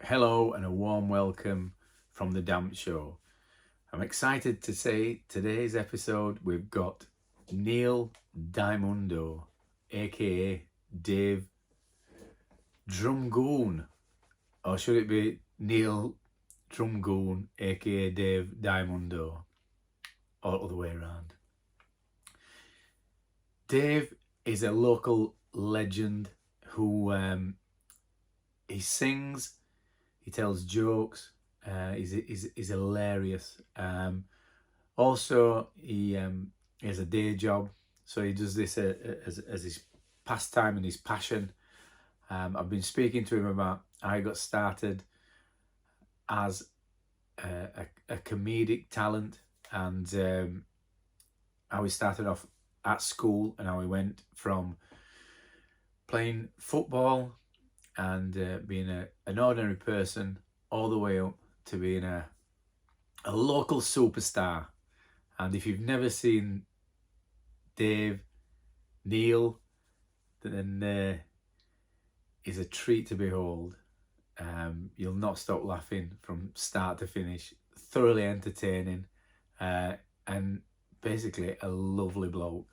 Hello and a warm welcome from the Damp Show. I'm excited to say today's episode we've got Neil Diamondo, aka Dave Drumgoon, or should it be Neil Drumgoon, aka Dave Diamondo, or other way around. Dave is a local legend who he sings, he tells jokes. He's hilarious. Also, he has a day job, so he does this as his pastime and his passion. I've been speaking to him about how he got started as a comedic talent, and how he started off at school and how he went from playing football and being an ordinary person all the way up to being a local superstar. And if you've never seen Neil, then is a treat to behold. You'll not stop laughing from start to finish. Thoroughly entertaining, and basically a lovely bloke.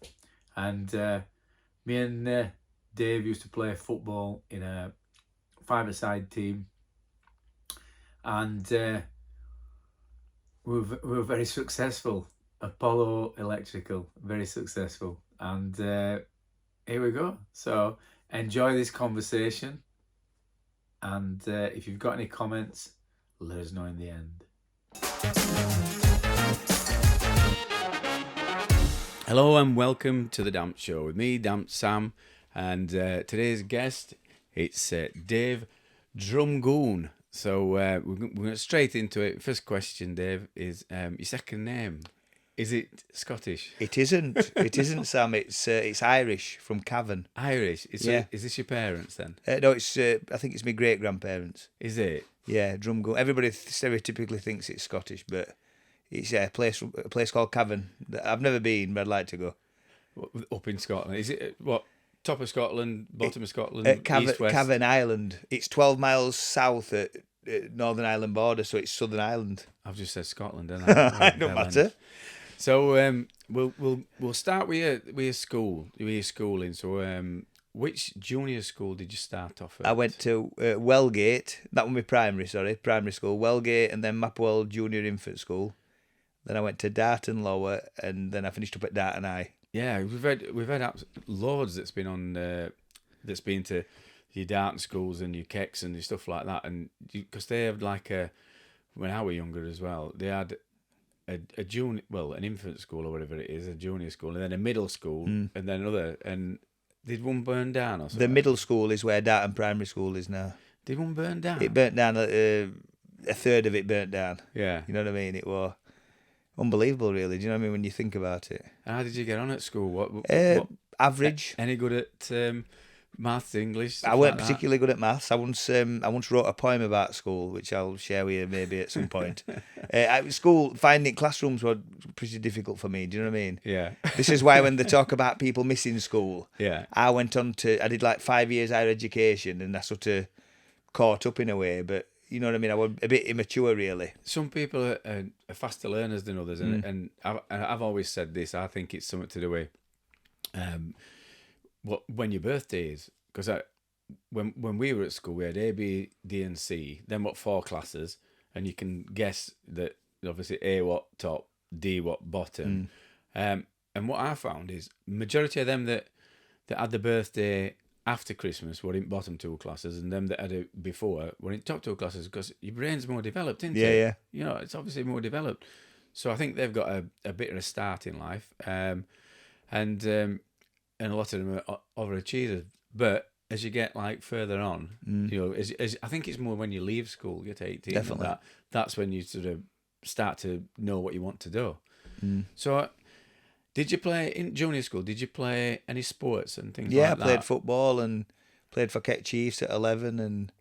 And me and Dave used to play football in a five-a-side team, and we were very successful. Apollo Electrical, very successful. And here we go. So enjoy this conversation, and if you've got any comments, let us know in the end. Hello and welcome to the Damp Show with me, Damp Sam, and today's guest, it's Dave Drumgoon. So we're going straight into it. First question, Dave, is your second name. Is it Scottish? It isn't. It isn't, Sam. It's Irish, from Cavan. Irish? Yeah. Is this your parents then? No, it's. I think it's my great grandparents. Is it? Yeah, Drumgood. Everybody stereotypically thinks it's Scottish, but it's a place called Cavan. I've never been, but I'd like to go. Up in Scotland. Is it what? Top of Scotland, bottom of Scotland, east, west? Cavan Island. It's 12 miles south at Northern Ireland border, so it's Southern Ireland. I've just said Scotland, didn't I? It don't matter. So we'll start with your school, with your schooling. So which junior school did you start off at? I went to Wellgate. That was my primary school. Wellgate, and then Mapwell Junior Infant School. Then I went to Darton Lower, and then I finished up at Darton High. Yeah, we've had loads that's been on that's been to your Darton schools and your Kecks and your stuff like that, and because they have like when I were younger as well, they had a junior, an infant school or whatever it is, a junior school, and then a middle school, and then another. And did one burn down or something? The middle school is where Darton Primary School is now. Did one burn down? It burnt down. A third of it burnt down. Yeah. You know what I mean? It was unbelievable, really. Do you know what I mean when you think about it? How did you get on at school? What average? Any good at maths, English? I weren't particularly good at maths. I once wrote a poem about school, which I'll share with you maybe at some point. Finding classrooms were pretty difficult for me. Do you know what I mean? Yeah. This is why when they talk about people missing school, yeah, I did like 5 years higher education, and I sort of caught up in a way, but. You know what I mean? I was a bit immature, really. Some people are faster learners than others, and I've always said this. I think it's something to do with when your birthday is. Because when we were at school, we had A, B, D, and C. Then 4 classes, and you can guess that obviously A what top, D what bottom. And what I found is majority of them that had the birthday after Christmas were in bottom 2 classes, and them that had it before were in top 2 classes, because your brain's more developed, isn't it? Yeah. You know, it's obviously more developed. So I think they've got a bit of a start in life, and a lot of them are overachievers. But as you get like further on, you know, as I think it's more when you leave school, you get to 18. Definitely. That's when you sort of start to know what you want to do. So. Did you play in junior school? Did you play any sports and things like that? Yeah, I played football and played for Keck Chiefs at 11. And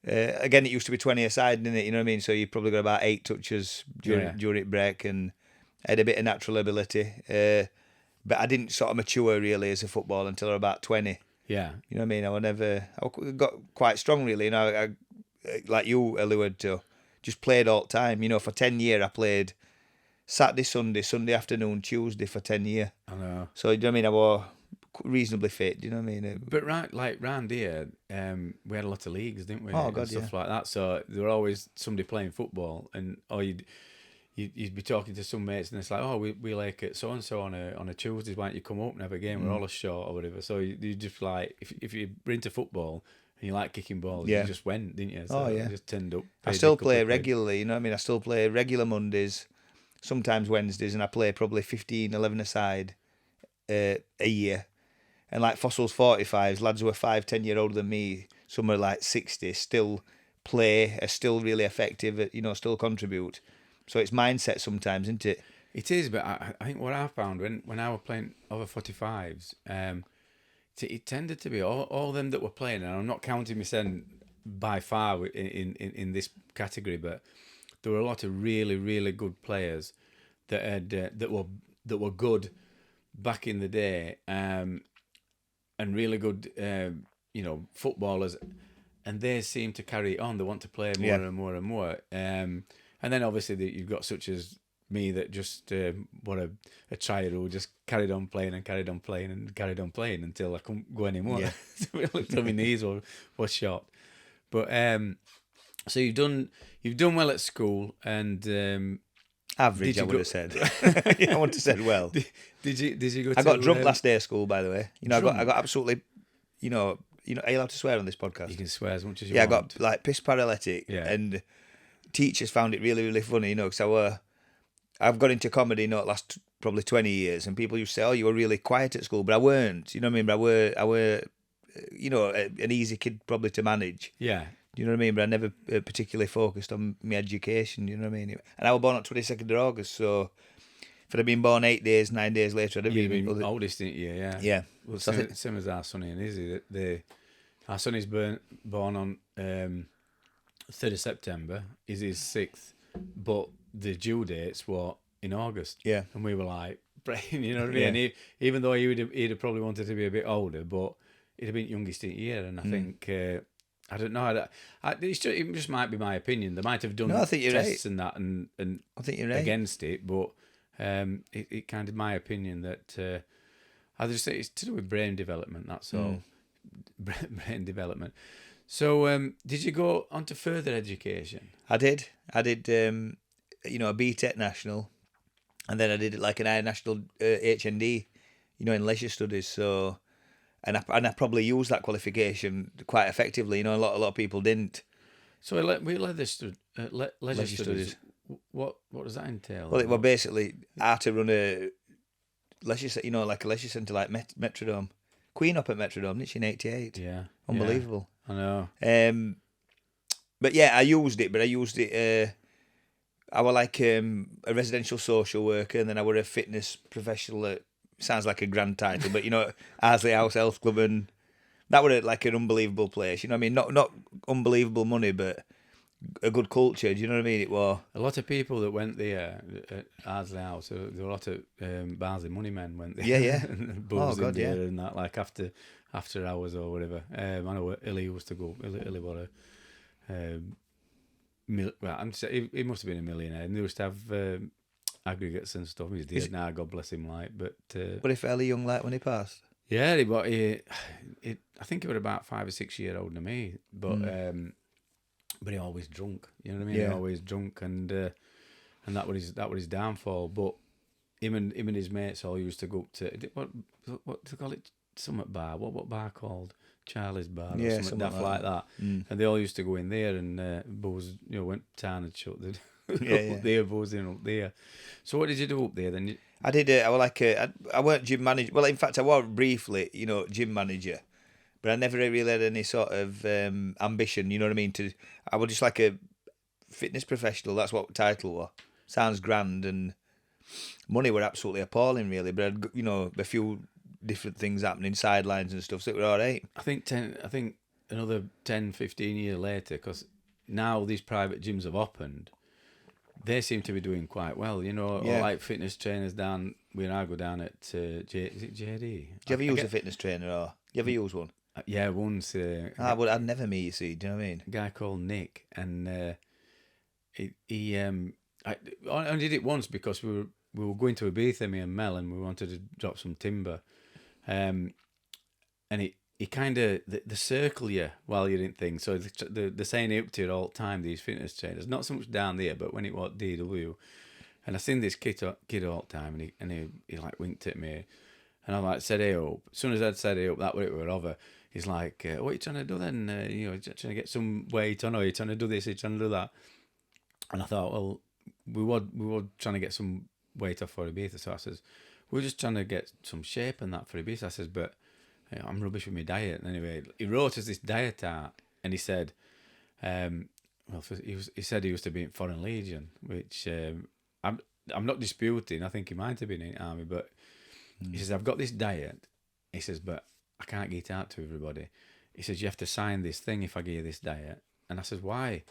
again, it used to be 20 a side, didn't it? You know what I mean? So you probably got about 8 touches during break, and I had a bit of natural ability. But I didn't sort of mature really as a footballer until I was about 20. Yeah. You know what I mean? I got quite strong really. You know, like you allured to, just played all the time. You know, for 10 years I played Saturday, Sunday afternoon, Tuesday for 10 years. I know. So, do you know what I mean? I was reasonably fit, do you know what I mean? But round here, we had a lot of leagues, didn't we? Oh, God, and stuff like that. So there were always somebody playing football, and you'd be talking to some mates, and it's like, oh, we like at so and so on a Tuesday. Why don't you come up and have a game? We're all short or whatever. So you just like, if you're into football and you like kicking balls, you just went, didn't you? So you just turned up. I still play regularly, you know what I mean? I still play regular Mondays, sometimes Wednesdays, and I play probably 15, 11 aside a year. And like Fossils 45s, lads who are 5-10 years older than me, some are like 60, still play, are still really effective, you know, still contribute. So it's mindset sometimes, isn't it? It is, but I think what I found when I was playing over 45s, it tended to be all them that were playing, and I'm not counting myself by far in this category, but there were a lot of really, really good players that had that were good back in the day, and really good, footballers, and they seem to carry it on. They want to play more and more and more. And then obviously you've got such as me that just were a trier who just carried on playing and carried on playing and carried on playing until I couldn't go anymore. Yeah. Until my knees were shot. But so you've done well at school, and average, I would have said. I would have said well. Did you go? I got drunk last day of school, by the way. You know, drunk? I got absolutely, you know. Are you allowed to swear on this podcast? You can swear as much as you want. Yeah, I got like piss paralytic, and teachers found it really, really funny, you know, because I've got into comedy, you know, last probably 20 years, and people used to say, "Oh, you were really quiet at school," but I weren't. You know what I mean? But I were, you know, an easy kid probably to manage. Yeah. Do you know what I mean? But I never particularly focused on my education. You know what I mean? And I was born on 22nd of August, so if I'd have been born 9 days later, I'd have been oldest, didn't you? Yeah. Yeah. Well, same as our Sonny and Izzy. Our Sonny's born on 3rd of September. Izzy's 6th, but the due dates were in August. Yeah. And we were like, you know what I mean? Yeah. Even though he'd have probably wanted to be a bit older, but he'd have been youngest in the year, and I think. I don't know. It just might be my opinion. They might have done tests and that, and I think you're right against it, but it kind of my opinion that I just say it's to do with brain development. That's all, brain development. So, did you go on to further education? I did. You know, a BTEC national, and then I did like an higher national HND, you know, in leisure studies. So. And I probably used that qualification quite effectively. You know, a lot of people didn't. So leisure studies. What does that entail? Well, it was basically how to run a leisure, you know, like a leisure centre like Metrodome. Queen up at Metrodome, didn't she, in '88? Yeah, unbelievable. Yeah, I know. But yeah, I used it. I was like a residential social worker, and then I was a fitness professional at. Sounds like a grand title, but you know, Ardsley House Health Club, and that was like an unbelievable place. You know what I mean? Not unbelievable money, but a good culture. Do you know what I mean? It was a lot of people that went there at Ardsley House. There were a lot of Barnsley money men went there. Yeah. And and that, like after hours or whatever. I know Illy used to go. Illy was he must have been a millionaire, and they used to have. Aggregates and stuff. He's dead now, God bless him. But he fairly young, like when he passed. Yeah, I think he was about 5 or 6 years older than me. But he always drunk. You know what I mean? Yeah. He always drunk, and that was his downfall. But him and his mates all used to go up to what to call it? Summit Bar. What bar called? Charlie's Bar. Or something daft like that. And they all used to go in there and booze. You know, went town and shut the. Up there, buzzing up there. So what did you do up there then? I did. I was like I weren't gym manager. Well, in fact, I was briefly, you know, gym manager, but I never really had any sort of ambition. You know what I mean? I was just like a fitness professional. That's what the title was. Sounds grand, and money were absolutely appalling, really. But I'd, you know, a few different things happening, sidelines and stuff. So it was all right. I think another 10, 15 years later, because now these private gyms have opened. They seem to be doing quite well, you know, like fitness trainers down. When I go down at is it JD? Do you ever use a fitness trainer, or you ever use one? Yeah, once I'd never meet you, see. Do you know what I mean? a guy called Nick, and I only did it once because we were going to Ibiza, me and Mel, and we wanted to drop some timber, and he kind of the circle you while you're in things. So they're saying it up to you all the time. These fitness trainers, not so much down there, but when it was DW, and I seen this kid all the time, and he like winked at me, and I like said hey up. As soon as I'd said hey up, that what it were over. He's like, what are you trying to do then? Trying to get some weight on, or are you trying to do this? Are you trying to do that? And I thought, well, we were trying to get some weight off for Ibiza. So I says, we're just trying to get some shape and that for Ibiza. I says, but I'm rubbish with my diet. And anyway, he wrote us this diet out, and he said, he said he used to be in Foreign Legion, which I'm not disputing. I think he might have been in the army, but he says, I've got this diet. He says, but I can't get it out to everybody. He says, you have to sign this thing if I give you this diet. And I says, why?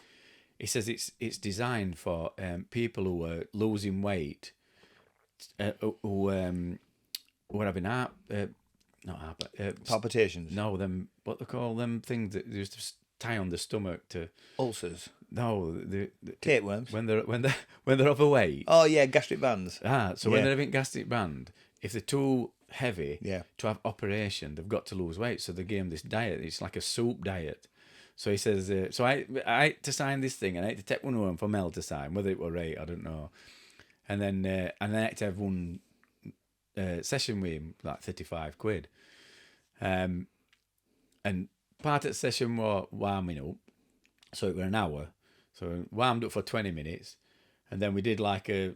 He says it's designed for people who are losing weight, who are having palpitations. No, them what they call them things that they used to tie on the stomach to Ulcers. No, the tapeworms. When they're overweight. Oh yeah, gastric bands. So when they're having gastric band, if they're too heavy to have operation, they've got to lose weight. So they gave them this diet. It's like a soup diet. So he says, so I had to sign this thing, and I had to take one of them for Mel to sign, whether it were right, I don't know. And then I had to have one session with him, like 35 quid. And part of the session was warming up, so it were an hour. So warmed up for 20 minutes, and then we did like a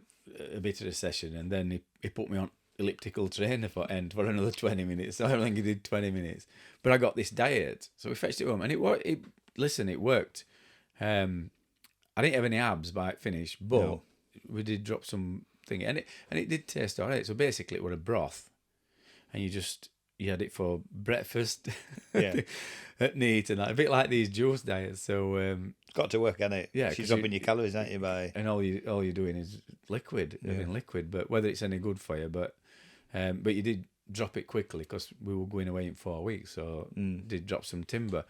bit of a session, and then he put me on elliptical trainer for another 20 minutes. So I think he did 20 minutes. But I got this diet, so we fetched it home, and it worked. It worked. I didn't have any abs by it finished, but we did drop some thing, and it did taste alright. So basically, it was a broth, and you had it for breakfast, at night, and that. A bit like these juice diets. So got to work, hasn't it? Yeah, she's dropping your calories, aren't you? And all you're doing is liquid, having liquid. But whether it's any good for you, but you did drop it quickly because we were going away in 4 weeks, so did drop some timber.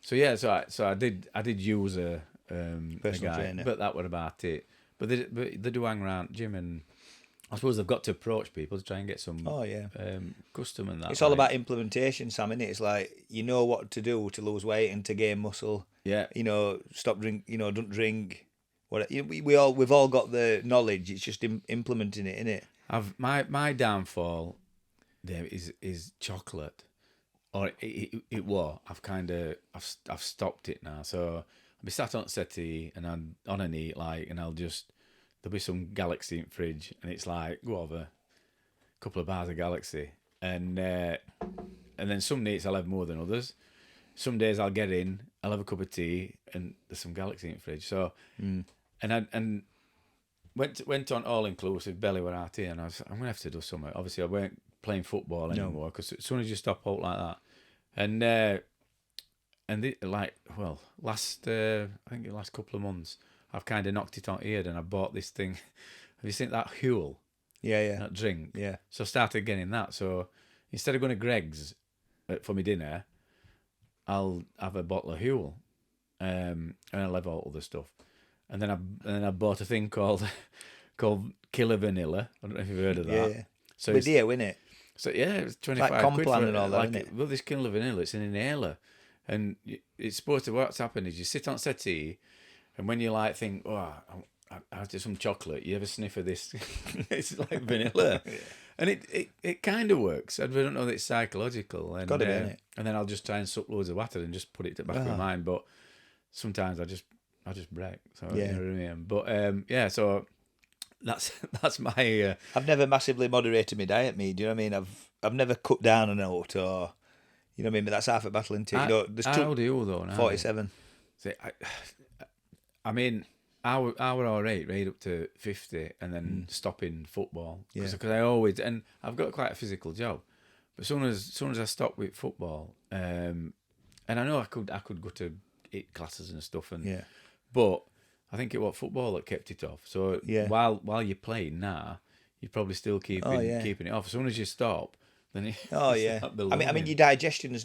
So yeah, so I did use a personal guy, trainer, but that was about it. But they do hang around gym, and I suppose they've got to approach people to try and get some custom and that. It's all about implementation, Sam, isn't it? It's like you know what to do to lose weight and to gain muscle. Yeah. Stop drink. Don't drink. We've all got the knowledge. It's just implementing it, innit? My downfall there is chocolate, or it was. I've stopped it now. So I'll be sat on the settee and I'm on a knee and there'll be some Galaxy in the fridge, and it's like go over a couple of bars of Galaxy, and then some nights I'll have more than others. Some days I'll get in, I'll have a cup of tea, and there's some Galaxy in the fridge. So and went on all inclusive, belly were out here, and I'm gonna have to do something. Obviously I weren't playing football anymore because as soon as you stop out like that, and last I think the last couple of months I've kind of knocked it on ear, and I bought this thing. Have you seen that Huel? Yeah. That drink. Yeah. So I started getting that. So instead of going to Greg's for my dinner, I'll have a bottle of Huel, and I'll have all the stuff. And then I bought a thing called Killer Vanilla. I don't know if you've heard of that. Yeah. So it's isn't it? So yeah, it's 25 like quid Complan for and all that, isn't it? Well, this Killer Vanilla, it's an inhaler, and it's supposed to. What's happened is you sit on settee, and when you think, oh, I'll do some chocolate, you have a sniff of this. It's like vanilla, and it kind of works. I don't know that it's psychological, and got to be, innit? And then I'll just try and suck loads of water and just put it to the back of my mind. But sometimes I just break. So you know what I mean. But so that's my. I've never massively moderated my diet. Do you know what I mean? I've never cut down a note, or you know what I mean. But that's half a battle into it. How old are you though? Now? 47. See, I mean, I were all right up to 50, and then stopping football because I always, and I've got quite a physical job, but as soon as I stopped with football, and I know I could go to it classes and stuff, but I think it was football that kept it off. So while you're playing now, you're probably still keeping it off. As soon as you stop, then it, Oh it's yeah. not I mean, belonging. your digestion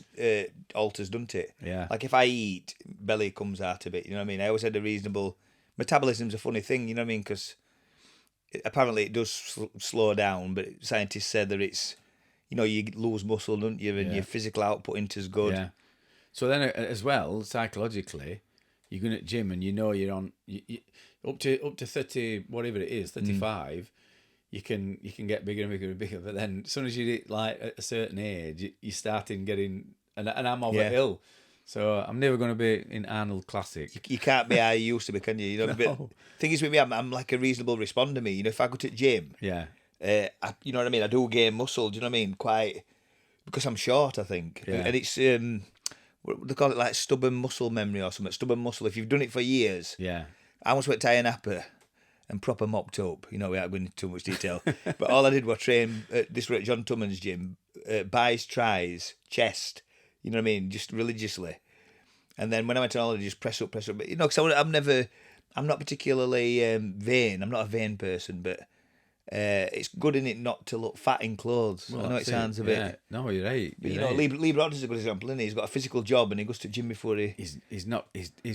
alters, doesn't it? Yeah. Like if I eat, belly comes out a bit. You know what I mean? I always had a reasonable metabolism's a funny thing. You know what I mean? Because apparently it does slow down, but scientists say that it's, you lose muscle, don't you? And Yeah. your physical output isn't as good. Yeah. So then, as well, psychologically, you're going at gym and you're on up to 30, whatever it is, 35. You can get bigger and bigger and bigger. But then, as soon as you get like at a certain age, you're starting getting, and I'm over ill. So I'm never going to be in Arnold Classic. You can't be how you used to be, can you? No. But thing is with me, I'm like a reasonable responder. Me, if I go to the gym, Yeah. you know what I mean. I do gain muscle. Do you know what I mean? Quite because I'm short, I think, Yeah. and it's they call it like stubborn muscle memory or something. Stubborn muscle. If you've done it for years. Yeah. I once went to Iron Apple and proper mopped up. Without going into too much detail. But all I did was train. This were at John Tumman's gym. Buys, tries, chest. You know what I mean? Just religiously. And then when I went on holiday, just press up. But because I'm not particularly vain. I'm not a vain person, but it's good in it not to look fat in clothes. Well, I know it sounds a bit. Yeah. No, you're right. But, You're right. Lee Broder's a good example, isn't he? He's got a physical job and he goes to the gym before he. He's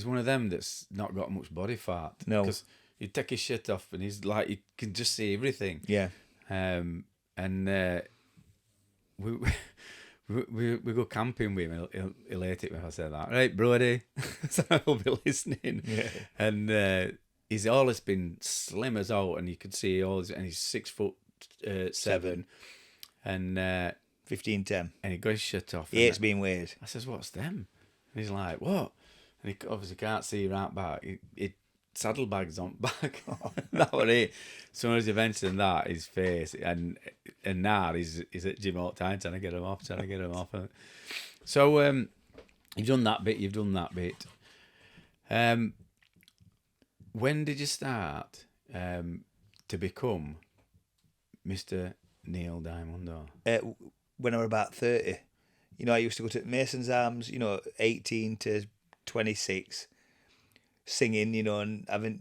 one of them that's not got much body fat. No. Because you take his shit off and he's like, you can just see everything. Yeah. And we go camping with him. He'll hate it when I say that. Right, Brody? So he'll be listening. Yeah. And he's always been slim as out, and you could see and he's 6'7", and 15'10". and he got his shit off. He hates being weird. I says, "What's them?" And he's like, "What?" And he obviously can't see right back. He saddlebags on back. That was it. As soon as he mentioned that, his face, and now he's at gym all the time trying to get him off. So you've done that bit. When did you start to become Mr. Neil Diamondo? When I was about 30. I used to go to Mason's Arms, 18 to 26, singing, and having,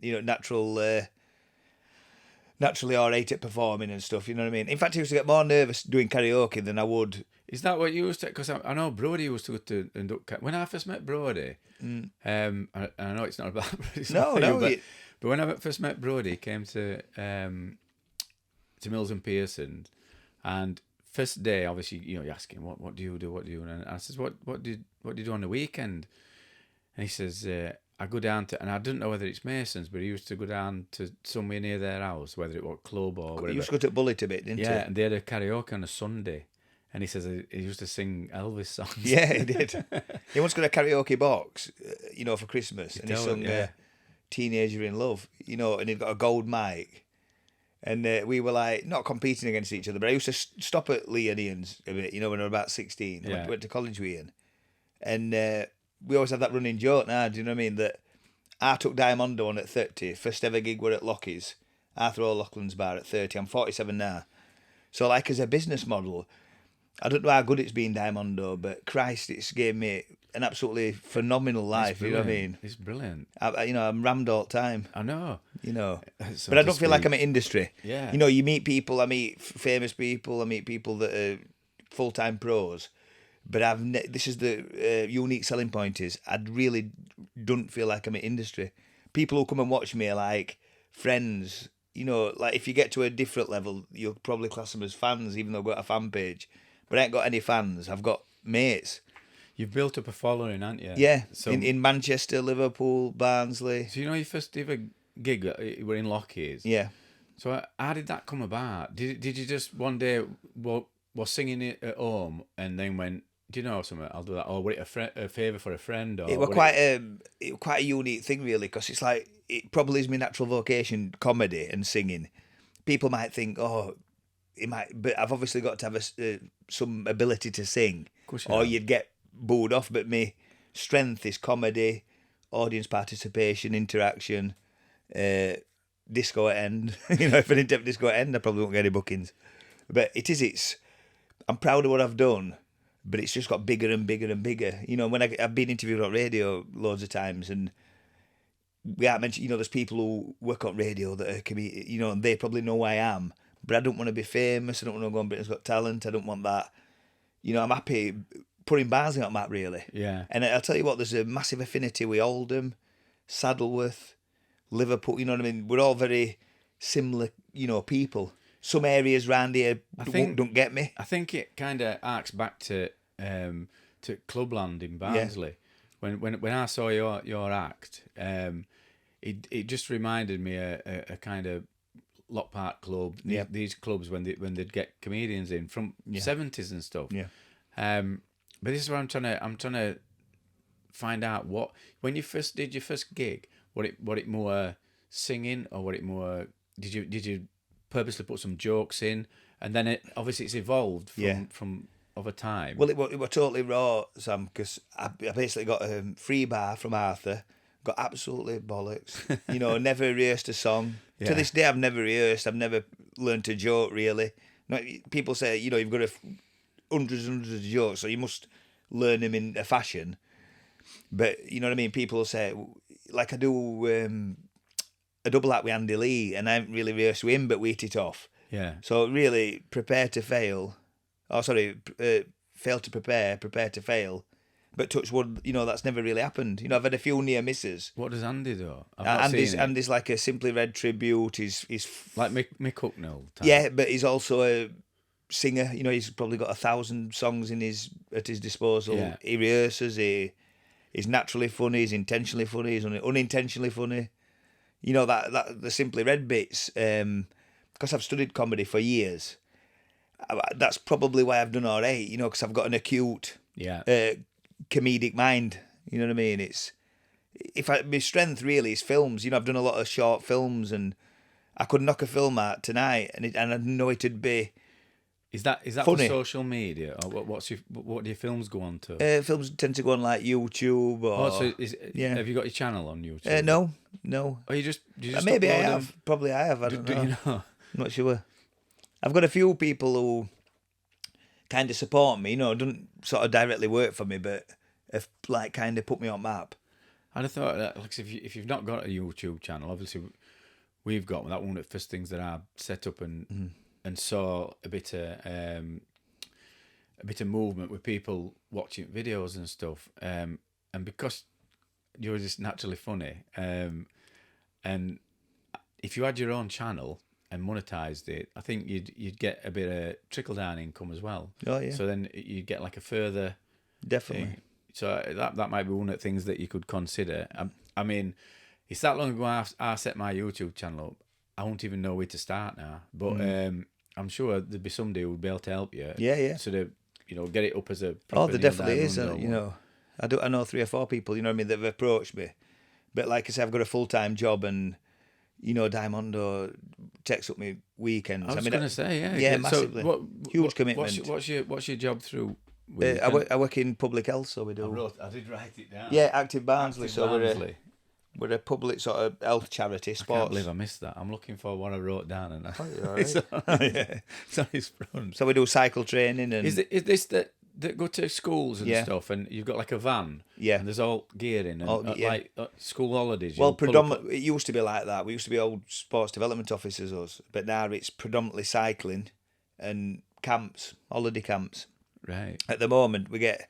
naturally alright at performing and stuff, you know what I mean? In fact, I used to get more nervous doing karaoke than I would. Is that what you used to? Because I know Brody used to go to and when I first met Brody. I know it's not about. But when I first met Brody, he came to Mills and Pearson, and first day, obviously, you ask him what do you do, and I says what do you do on the weekend, and he says I go down to, and I don't know whether it's Mason's, but he used to go down to somewhere near their house, whether it was club or whatever. He used to go to Bullet a bit, didn't he? Yeah, and they had a karaoke on a Sunday. And he says he used to sing Elvis songs. Yeah, he did. He once got a karaoke box, for Christmas, and he sung "Teenager in Love," and he'd got a gold mic, and we were like not competing against each other, but I used to stop at Lee and Ian's a bit, when I was about 16. I went to college with Ian, and we always had that running joke. Now, do you know what I mean? That I took Diamondo on at 30. First ever gig were at Lockie's, Arthur O'Loughlin's bar at 30. I'm 47 now, so like as a business model. I don't know how good it's been, Diamondo, but Christ, it's gave me an absolutely phenomenal life. You know what I mean? It's brilliant. I'm rammed all the time. I know. So but I don't feel like I'm in industry. Yeah. You meet people. I meet famous people. I meet people that are full-time pros. But this is the unique selling point is I really don't feel like I'm in industry. People who come and watch me are like friends. Like if you get to a different level, you'll probably class them as fans, even though I've got a fan page. But I ain't got any fans. I've got mates. You've built up a following, haven't you? Yeah. So, in Manchester, Liverpool, Barnsley. So your first ever gig were in Lockheed's? Yeah. So how did that come about? Did you just one day was singing it at home and then went, do you know something? I'll do that. Or were it a favour for a friend? Or it was quite a unique thing, really, because it's like it probably is my natural vocation, comedy and singing. People might think, it might, but I've obviously got to have some ability to sing, or you'd get booed off. But my strength is comedy, audience participation, interaction, disco at end. If I didn't have disco at end, I probably won't get any bookings. But I'm proud of what I've done, but it's just got bigger and bigger and bigger. When I've been interviewed on radio loads of times, and we haven't mentioned, there's people who work on radio that are and they probably know who I am. but I don't want to be famous. I don't want to go on Britain's Got Talent. I don't want that. You know, I'm happy putting Barnsley on map, really. Yeah. And I'll tell you what, there's a massive affinity with Oldham, Saddleworth, Liverpool. You know what I mean? We're all very similar, you know, people. Some areas round here don't get me. I think it kind of arcs back to Clubland in Barnsley. Yeah. When I saw your act, it just reminded me a kind of Lock Park Club. These clubs when they'd get comedians in from 70s and stuff. Yeah. But this is what I'm trying to find out. What when you first did your first gig, what it more singing, or what it more did you purposely put some jokes in, and then obviously it's evolved from over time. Well, it was totally raw, Sam, because I basically got a free bar from Arthur, got absolutely bollocks. You know, never rehearsed a song. Yeah. To this day, I've never rehearsed. I've never learned to joke, really. No, people say, you know, you've got hundreds and hundreds of jokes, so you must learn them in a fashion. But, you know what I mean? People say, like I do a double act with Andy Lee, and I haven't really rehearsed with him, but we hit it off. Yeah. So really, prepare to fail. Oh, sorry, fail to prepare to fail. But touch wood, you know, that's never really happened. You know, I've had a few near misses. What does Andy do? Andy's like a Simply Red tribute. He's like Mick Hucknall type. Yeah, but he's also a singer. You know, he's probably got 1,000 songs at his disposal. Yeah. He rehearses. He's naturally funny. He's intentionally funny. He's unintentionally funny. You know, that the Simply Red bits. Because I've studied comedy for years. That's probably why I've done all right. You know, because I've got an acute. Yeah. Comedic mind, you know what I mean? My strength really is films. You know, I've done a lot of short films, and I could knock a film out tonight, and I know it'd be. Is that funny. For social media, or what do your films go on to? Films tend to go on like YouTube or. Have you got your channel on YouTube? No. Or you just maybe I have. Probably I have. I don't know. You know? I'm not sure. I've got a few people who kind of support me, you know, don't sort of directly work for me, but have like kind of put me on map. I'd have thought that, like, if you've not got a YouTube channel, obviously we've got one. That one of the first things that I set up and saw a bit of movement with people watching videos and stuff. And because you're just naturally funny, and if you had your own channel and monetized it, I think you'd get a bit of trickle-down income as well. Oh, yeah. So then you'd get like a further... Definitely. thing. So that might be one of the things that you could consider. I mean, it's that long ago I set my YouTube channel up. I won't even know where to start now. But I'm sure there'd be somebody who would be able to help you. Yeah. Sort of, you know, get it up as a... there definitely is. You know, I know 3 or 4 people, you know what I mean, that have approached me. But like I say, I've got a full-time job, and... You know, Diamondo takes up my weekends. I was going to say, yeah. Yeah, massively. So huge commitment. What's your job through? I work in public health, so we do. I did write it down. Yeah, Active Barnsley. We're a public sort of health charity. Sports. I can't believe I missed that. I'm looking for what I wrote down, and you're all right. it's on his front. So we do cycle training, and is this that go to schools and stuff, and you've got like a van, and there's all gear in, and like school holidays. Well, predominantly it used to be like that. We used to be old sports development officers, us, but now it's predominantly cycling and camps, holiday camps. Right. At the moment, we get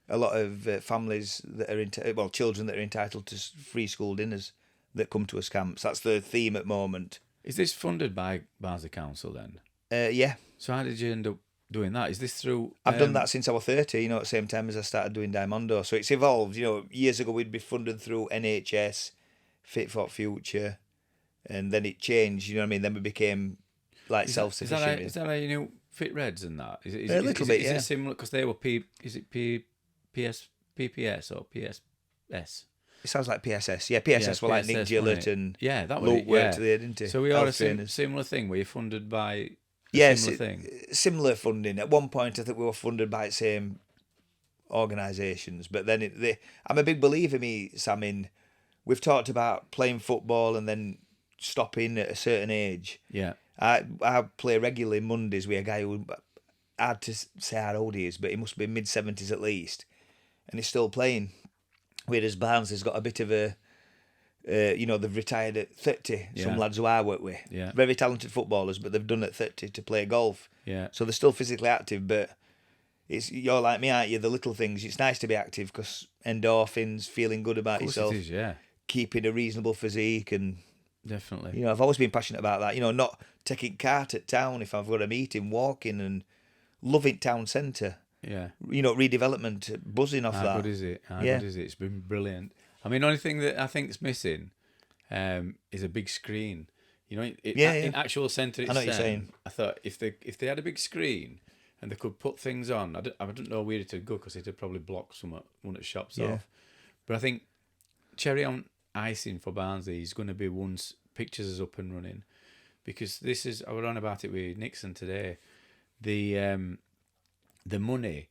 a lot of families that are children that are entitled to free school dinners that come to us camps. That's the theme at the moment. Is this funded by Barnsley Council then? Yeah. So how did you end up doing that? Is this through... I've done that since I was 30, you know, at the same time as I started doing Diamondo. So it's evolved, you know. Years ago we'd be funded through NHS, Fit for Future, and then it changed, you know what I mean? Then we became like self-sufficient. Is that how you know Fit Reds and that? Is a little bit, yeah. Is it similar? Because they were PPS or PSS? It sounds like PSS. Yeah, PSS were like Nick Gillett and Luke worked there, didn't he? So we are a similar thing where you're funded by... Similar funding. At one point, I think we were funded by the same organisations, but then I'm a big believer, Sam, in we've talked about playing football and then stopping at a certain age. Yeah. I play regularly Mondays with a guy who, hard to say how old he is, but he must be mid-70s at least, and he's still playing. Whereas Barnes has got a bit of a they've retired at 30. Some lads who I work with, very talented footballers, but they've done at 30 to play golf. Yeah. So they're still physically active, but you're like me, aren't you? The little things. It's nice to be active because endorphins, feeling good about yourself, it is, yeah. keeping a reasonable physique, and definitely. I've always been passionate about that. Not taking cart at town if I've got a meeting, walking, and loving town centre. Yeah. Redevelopment, buzzing off that. How good is it? Good is it? It's been brilliant. I mean, the only thing that I think is missing is a big screen. In actual centre I know what you're saying. I thought if they had a big screen and they could put things on, I don't know where it'd go because it'd probably block one of the shops off. But I think cherry on icing for Barnsley is going to be once pictures is up and running, because I was on about it with Nixon today. The money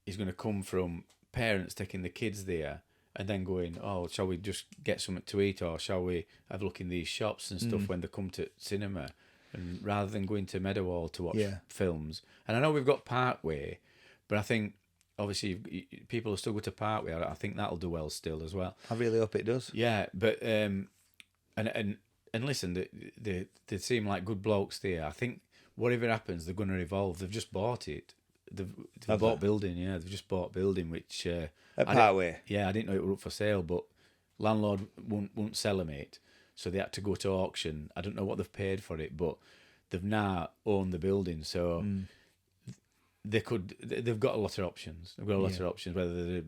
is going to come from parents taking the kids there and then going, oh, shall we just get something to eat, or shall we have a look in these shops and stuff when they come to cinema, and rather than going to Meadowhall to watch films. And I know we've got Parkway, but I think obviously people will still go to Parkway. I think that'll do well still as well. I really hope it does. Yeah, but and listen, they seem like good blokes there. I think whatever happens, they're going to evolve. They've just bought it. They've bought building, They've just bought building, which at Parkway. I didn't know it were up for sale, but landlord won't sell them it, so they had to go to auction. I don't know what they've paid for it, but they've now owned the building, so they've got a lot of options. They've got a lot of options, whether they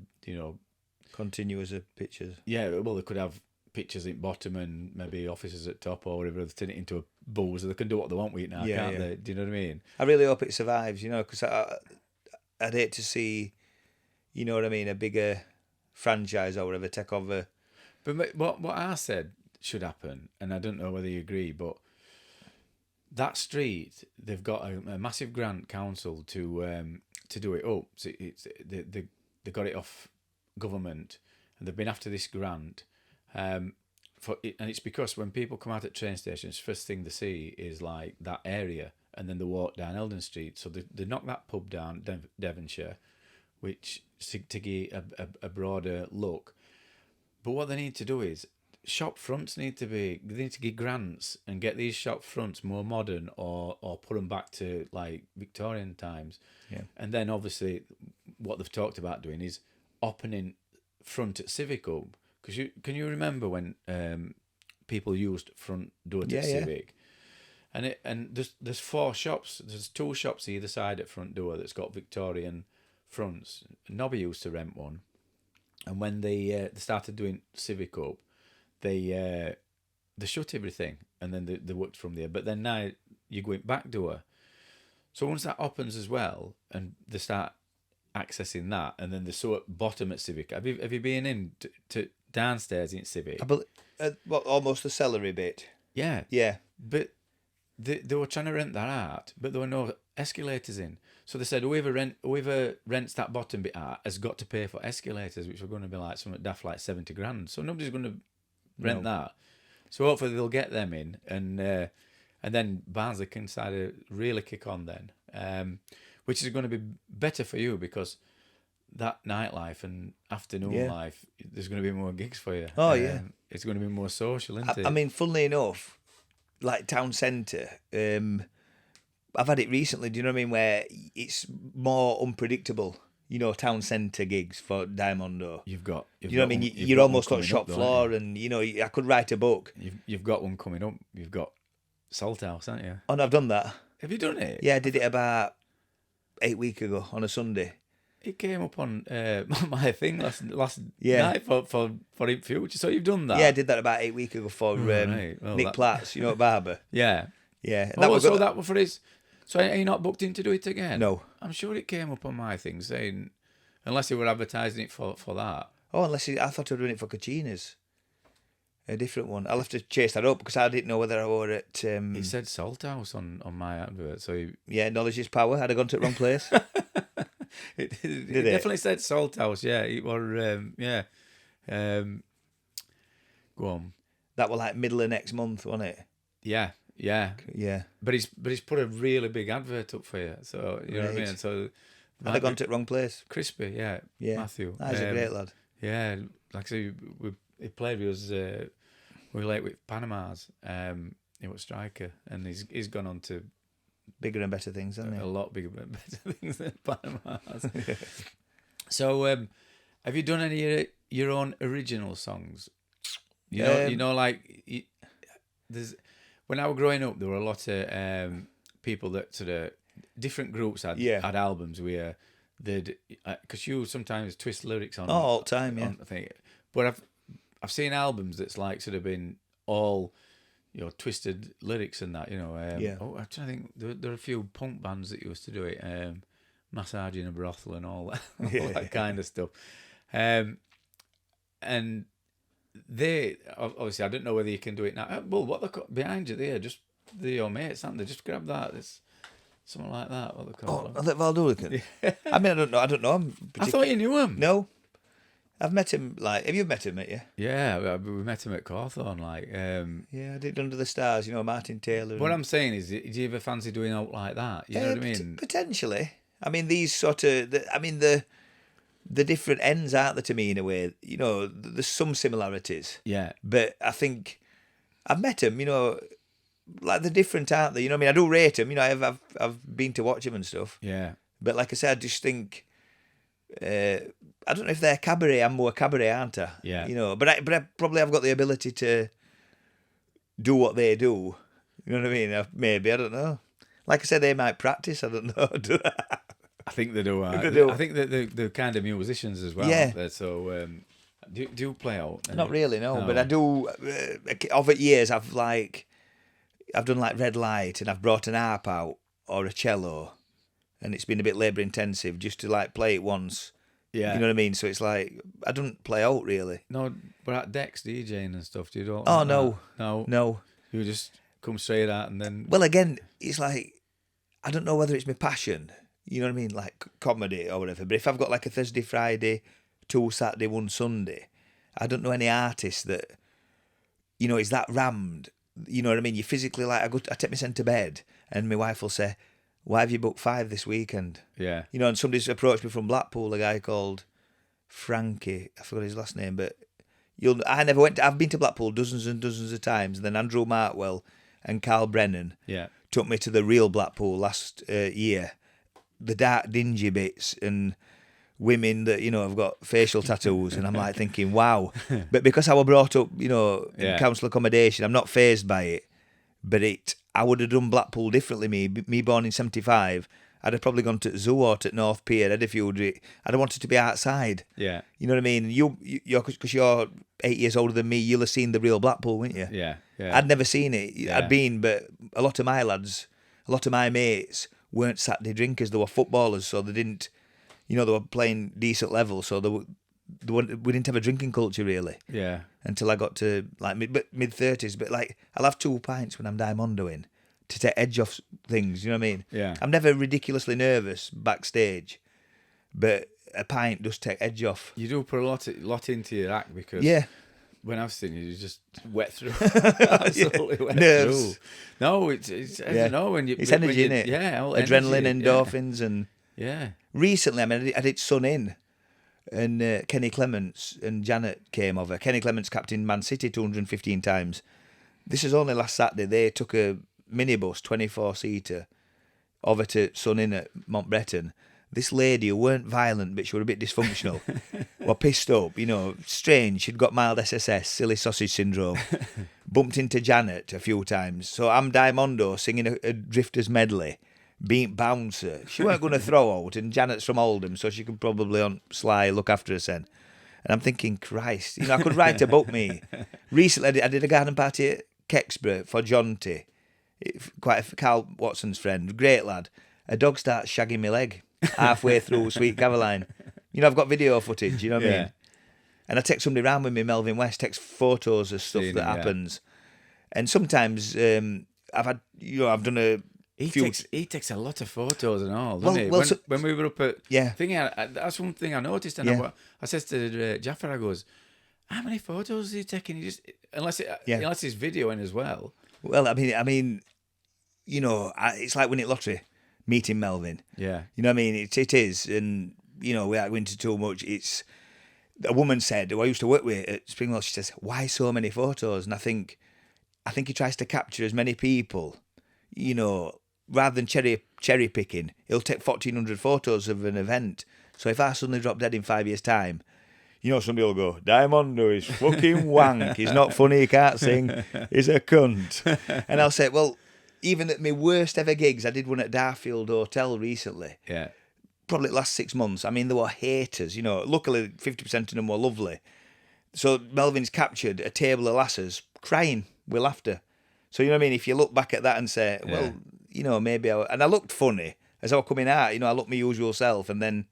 continue as a pictures. Yeah, well, they could have pictures at bottom and maybe offices at top, or whatever. They've turned it into a booze. They can do what they want with it now, can't they? Do you know what I mean? I really hope it survives, because I'd hate to see, a bigger franchise or whatever take over. But what I said should happen, and I don't know whether you agree, but that street, they've got a massive grant council to do it up. So they got it off government, and they've been after this grant. And it's because when people come out at train stations, first thing they see is like that area, and then they walk down Eldon Street. So they knock that pub down, Devonshire, which to give a broader look. But what they need to do is shop fronts they need to give grants and get these shop fronts more modern, or put them back to like Victorian times. Yeah. And then obviously what they've talked about doing is opening front at Civic Hub. Because can you remember when people used front door to Civic? Yeah. And there's 4 shops. There's 2 shops either side at front door that's got Victorian fronts. Nobby used to rent one, and when they started doing Civic Hub, they shut everything, and then they worked from there. But then now you're going back door. So once that opens as well, and they start accessing that, and then they saw at bottom at Civic. Have you been in to downstairs in Civic? Almost the celery bit. Yeah. Yeah. But they were trying to rent that out, but there were no escalators in. So they said whoever rents that bottom bit out has got to pay for escalators, which were going to be like something daft like 70 grand. So nobody's going to rent that. So hopefully they'll get them in, and then Barnsley can start to really kick on then, which is going to be better for you, because that nightlife and afternoon life, there's going to be more gigs for you. Oh, yeah. It's going to be more social, isn't it? I mean, funnily enough, like town centre, I've had it recently, do you know what I mean, where it's more unpredictable, town centre gigs for Diamondo. You've got you know what I mean? You're almost on shop floor, and, I could write a book. You've got one coming up. You've got Salt House, haven't you? Oh, no, I've done that. Have you done it? Yeah, I did it about 8 weeks ago on a Sunday. It came up on my thing last night for in future. So you've done that? Yeah, I did that about 8 weeks ago for Nick Platts, Barber. Yeah. Yeah. That was for his. So are you not booked in to do it again? No. I'm sure it came up on my thing saying, unless you were advertising it for that. Oh, I thought they were doing it for Caccina's. A different one. I'll have to chase that up, because I didn't know whether I were at... It said Salt House on my advert. So yeah, knowledge is power. I'd have gone to the wrong place. It definitely said Salt House, yeah. It was, go on. That was like middle of next month, wasn't it? Yeah. But he's put a really big advert up for you, so you know what I mean. So I'd have gone to the wrong place. Crispy, yeah. Matthew. That's a great lad. Yeah, like I say, he played with us we relate with Panama's. He was striker, and he's gone on to bigger and better things, hasn't he? A lot bigger and better things than Panama's. So, have you done any of your own original songs? There's when I was growing up, there were a lot of people that sort of different groups had albums where they'd because you sometimes twist lyrics on all the time, yeah. I think, but I've seen albums that's like sort of been all twisted lyrics and that, Oh, I'm trying to think. There are a few punk bands that used to do it, Massage in a Brothel and all that kind of stuff. And they obviously, I don't know whether you can do it now. Well, what they're behind you there, just your mates, aren't they? Just grab that. It's something like that. What they call I think Valdoolican. I mean, I don't know. I thought you knew him. No. I've met him, have you met him, yeah? Yeah, we met him at Cawthorne, yeah, I did Under the Stars, Martin Taylor. What I'm saying is, do you ever fancy doing out like that? You know what I mean? Potentially. I mean, these sort of, the different ends, aren't there, to me, in a way? There's some similarities. Yeah. But I think I've met him, like they're different, aren't they? I do rate him, I've been to watch him and stuff. Yeah. But like I said, I just think... I don't know if they're cabaret. I'm more cabaret, aren't I? Yeah. But I probably have got the ability to do what they do. You know what I mean? Maybe, I don't know. Like I said, they might practice. I don't know. I think they do. They do. I think that they're kind of musicians as well. Yeah. Aren't they? So do you play out? Not really, no. But I do. Over years, I've done like Red Light, and I've brought an harp out or a cello. And it's been a bit labour intensive just to play it once. Yeah. You know what I mean? So it's I don't play out really. No, but at Dex DJing and stuff, do you don't? Oh, no. No. No. You just come straight out and then... Well, again, it's I don't know whether it's my passion. You know what I mean? Like comedy or whatever. But if I've got a Thursday, Friday, 2 Saturday, 1 Sunday, I don't know any artist that, is that rammed. You know what I mean? You physically, I take my son to bed and my wife will say, why have you booked 5 this weekend? Yeah. And somebody's approached me from Blackpool, a guy called Frankie. I forgot his last name, but I never went. I've been to Blackpool dozens and dozens of times. And then Andrew Martwell and Carl Brennan took me to the real Blackpool last year. The dark, dingy bits and women that, have got facial tattoos. And I'm thinking, wow. But because I was brought up, in council accommodation, I'm not fazed by it. But I would have done Blackpool differently. Me born in 75, I'd have probably gone to Zoort at North Pier, Edinfield. I'd have wanted to be outside. Yeah. You know what I mean? Because you're 8 years older than me, you'll have seen the real Blackpool, wouldn't you? Yeah. Yeah. I'd never seen it. Yeah. I'd been, but a lot of my lads, a lot of my mates weren't Saturday drinkers. They were footballers, so they didn't, they were playing decent level, so we didn't have a drinking culture really. Yeah. Until I got to mid-30s. But I'll have 2 pints when I'm Diamondoing to take edge off things, you know what I mean? Yeah. I'm never ridiculously nervous backstage, but a pint does take edge off. You do put a lot into your act because when I've seen you just wet through. Absolutely wet Nerves. through. No, it's I don't know when you... It's energy, isn't it? Yeah. Adrenaline, energy, endorphins and... Yeah. Recently, I did Sun In. And Kenny Clements and Janet came over. Kenny Clements captained Man City 215 times. This is only last Saturday. They took a minibus, 24-seater, over to Sun Inn at Montbreton. This lady who weren't violent, but she was a bit dysfunctional, were pissed up, strange. She'd got mild SSS, silly sausage syndrome. Bumped into Janet a few times. So I'm Diamondo singing a Drifters medley. Being bouncer. She weren't going to throw out, and Janet's from Oldham, so she could probably on sly look after us then. And I'm thinking, Christ, I could write a book, me. Recently, I did a garden party at Kexborough for Jonty, Carl Watson's friend, great lad. A dog starts shagging my leg halfway through Sweet Caroline. I've got video footage, you know what I mean? And I take somebody round with me, Melvin West, takes photos of stuff that happens. And sometimes I've had, I've done a... He takes a lot of photos and all, doesn't he? When we were up at that's one thing I noticed, and I said to Jaffer, I goes, how many photos is he taking? He just unless he's videoing as well. Well, I mean, it's like winning lottery, meeting Melvin. Yeah, you know what I mean. It is, and we aren't going into too much. It's a woman said, who I used to work with at Springwell, she says, why so many photos? And I think he tries to capture as many people, you know, rather than cherry picking. He'll take 1,400 photos of an event. So if I suddenly drop dead in 5 years' time, you know, somebody will go, Diamondo is fucking wank. He's not funny, he can't sing, he's a cunt. And I'll say, well, even at my worst ever gigs, I did one at Darfield Hotel recently. Yeah. Probably the last 6 months. I mean, there were haters, you know. Luckily, 50% of them were lovely. So Melvin's captured a table of lasses crying with laughter. So, you know what I mean? If you look back at that and say, well, you know, maybe and I looked funny as I was coming out, you know, I looked my usual self, and then,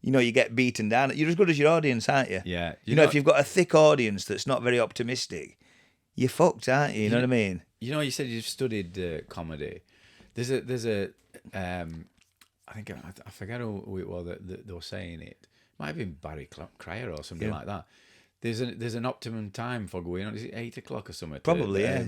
you know, you get beaten down. You're as good as your audience, aren't you? Yeah. You know, if you've got a thick audience that's not very optimistic, you're fucked, aren't you? You know what I mean? You know, you said you've studied comedy. There's a I think I forget who it was that they were saying it. Might have been Barry Cryer or something like that. There's an optimum time for going on. Is it 8 o'clock or something? Probably, yeah.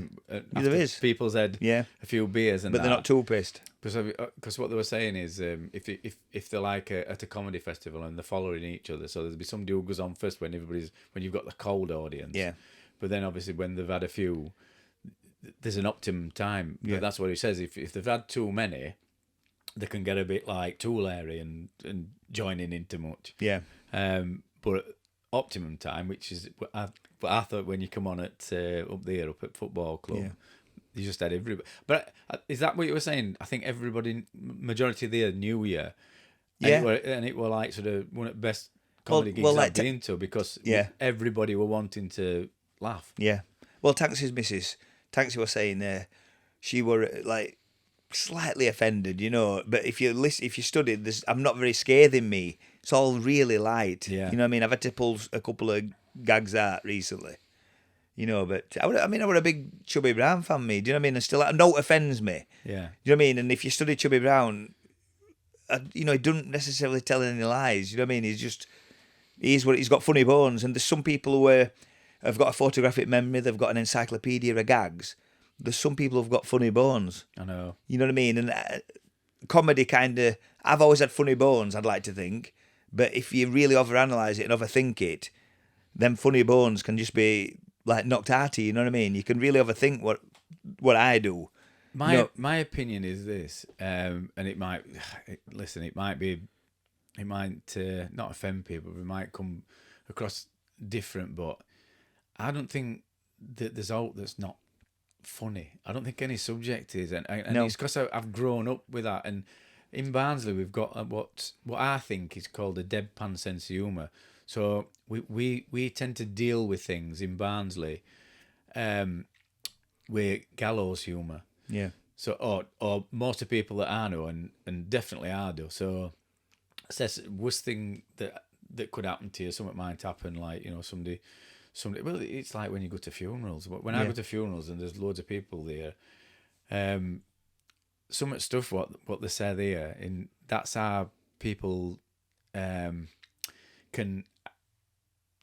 There is. People's had a few beers and but they're not too pissed. Because what they were saying is if they're like at a comedy festival and they're following each other, so there'll be somebody who goes on first when you've got the cold audience. Yeah. But then obviously when they've had a few, there's an optimum time. But that's what he says. If they've had too many, they can get a bit like too leery and joining in too much. Yeah. But optimum time, which is but I thought when you come on at up at football club, you just had everybody. But is that what you were saying? I think everybody, majority there knew you. And it were like sort of one of the best comedy gigs I've been to, because everybody were wanting to laugh. Yeah. Well, Tanksy's missus, Tanksy was saying she were like slightly offended, you know. But if you studied, I'm not very scathing me. It's all really light. Yeah. You know what I mean? I've had to pull a couple of gags out recently. You know, but I were a big Chubby Brown fan, me. Do you know what I mean? And still, no, it offends me. Yeah. Do you know what I mean? And if you study Chubby Brown, you know, he doesn't necessarily tell any lies. You know what I mean? He's got funny bones. And there's some people who have got a photographic memory. They've got an encyclopedia of gags. There's some people who've got funny bones. I know. You know what I mean? And comedy I've always had funny bones, I'd like to think. But if you really overanalyze it and overthink it, then funny bones can just be like knocked out, you know what I mean? You can really overthink what I do. My opinion is this, and it might not offend people, but it might come across different. But I don't think that there's out that's not funny. I don't think any subject is, and it's because I've grown up with that. And in Barnsley, we've got what I think is called a deadpan sense of humour. So we tend to deal with things in Barnsley with gallows humour. Yeah. So or most of the people that I know, and definitely I do. So that's the worst thing that could happen to you. Something might happen, like, you know, somebody. Well, it's like when you go to funerals. When I go to funerals and there's loads of people there, some of the stuff what they say there, and that's how people can,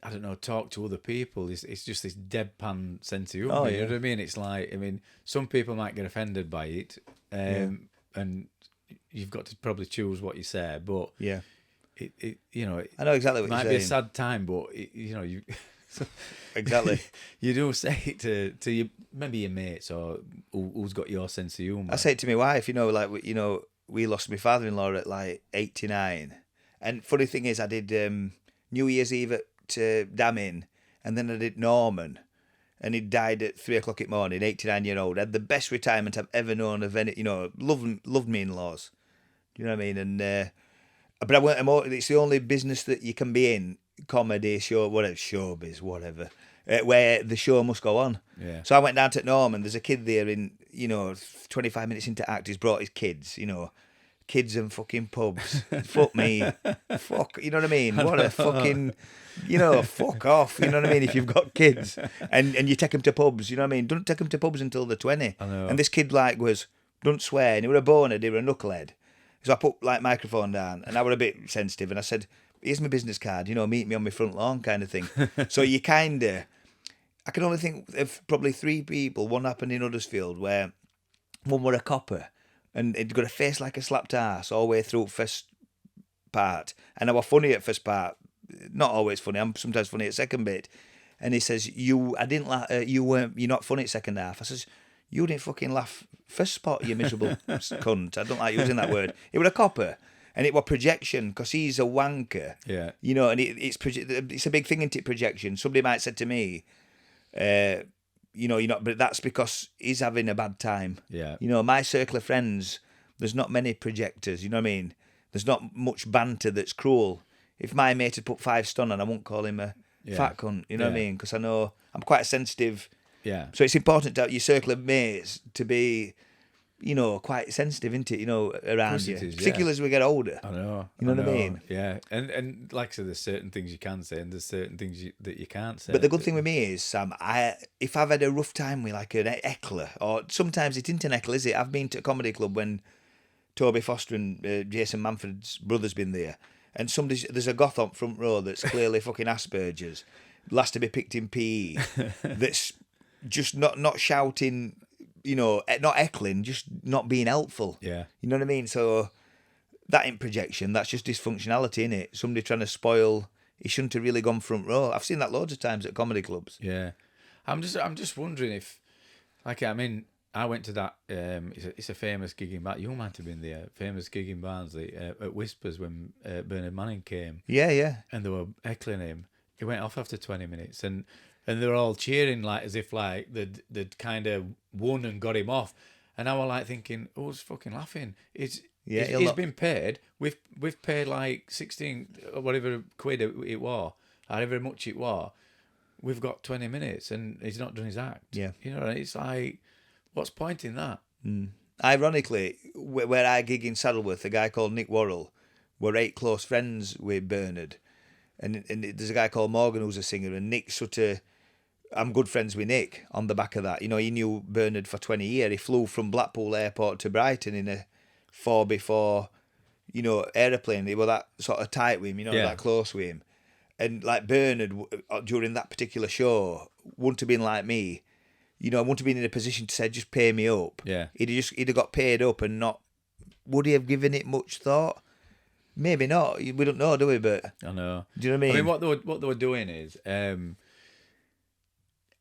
I don't know, talk to other people. It's just this deadpan sense of humour. Oh, yeah. You know what I mean? It's like, I mean, some people might get offended by it, and you've got to probably choose what you say. But it you know, I know exactly what you're saying. It might be a sad time, but you know you. Exactly. You do say it to you, maybe your mates or who's got your sense of humour. I say it to my wife, you know, like, you know, we lost my father-in-law at like 89. And funny thing is, I did New Year's Eve at Damin, and then I did Norman, and he died at 3 o'clock in the morning, 89-year-old. Had the best retirement I've ever known of any, you know, loved me in-laws. Do you know what I mean? And but I went, it's the only business that you can be in, comedy, show, whatever, showbiz, whatever, where the show must go on. Yeah. So I went down to Norman. There's a kid there in, you know, 25 minutes into act, he's brought his kids, you know, kids and fucking pubs. Fuck me. Fuck, you know what I mean? What a fucking, you know, fuck off, you know what I mean? If you've got kids and you take them to pubs, you know what I mean? Don't take them to pubs until they're 20. I know. And this kid don't swear, and he were a boner, he were a knucklehead. So I put like microphone down, and I were a bit sensitive, and I said, here's my business card, you know, meet me on my front lawn kind of thing. So you I can only think of probably 3 people. One happened in Huddersfield, where one were a copper, and he'd got a face like a slapped arse all the way through first part. And I was funny at first part, not always funny. I'm sometimes funny at second bit. And he says, you're not funny at second half. I says, you didn't fucking laugh first spot, you miserable cunt. I don't like using that word. It was a copper. And it was projection, because he's a wanker. Yeah. You know, and it's a big thing, isn't it, projection? Somebody might say to me, you know, you're not, but that's because he's having a bad time. Yeah. You know, my circle of friends, there's not many projectors, you know what I mean? There's not much banter that's cruel. If my mate had put 5 stone on, I won't call him a fat cunt, you know what I mean? Because I know I'm quite sensitive. Yeah. So it's important to have your circle of mates to be, you know, quite sensitive, isn't it? You know, around you, particularly as we get older. I know. You know what I mean? Yeah. And like I said, there's certain things you can say, and there's certain things that you can't say. But the good thing with me is, Sam, if I've had a rough time with like an heckler, or sometimes it isn't an heckler, is it? I've been to a comedy club when Toby Foster and Jason Manford's brother's been there, and there's a goth on front row that's clearly fucking Asperger's, last to be picked in PE, that's just not shouting, you know, not heckling, just not being helpful. Yeah. You know what I mean? So that ain't projection, that's just dysfunctionality, innit? Somebody trying to spoil, he shouldn't have really gone front row. I've seen that loads of times at comedy clubs. Yeah. I'm just wondering if, like, I mean, I went to that, it's a famous gig in Barnsley, you might have been there, famous gig in Barnsley at Whispers when Bernard Manning came. Yeah. And they were heckling him. He went off after 20 minutes and they were all cheering like as if like they'd kind of won and got him off. And I was like thinking, who's fucking laughing? He's been paid. We've paid like 16 or whatever quid it was, however much it was. We've got 20 minutes and he's not done his act. Yeah. You know, it's like, what's point in that? Ironically, where I gig in Saddleworth, a guy called Nick Worrell, we're 8 close friends with Bernard. And there's a guy called Morgan who's a singer, and Nick's I'm good friends with Nick on the back of that. You know, he knew Bernard for 20 years. He flew from Blackpool Airport to Brighton in a 4x4, you know, aeroplane. He was that sort of tight with him, you know, that close with him. And like Bernard, during that particular show, wouldn't have been like me. You know, I wouldn't have been in a position to say, just pay me up. Yeah. He'd have got paid up and not... Would he have given it much thought? Maybe not. We don't know, do we? But I know. Do you know what I mean? I mean, what they were doing is,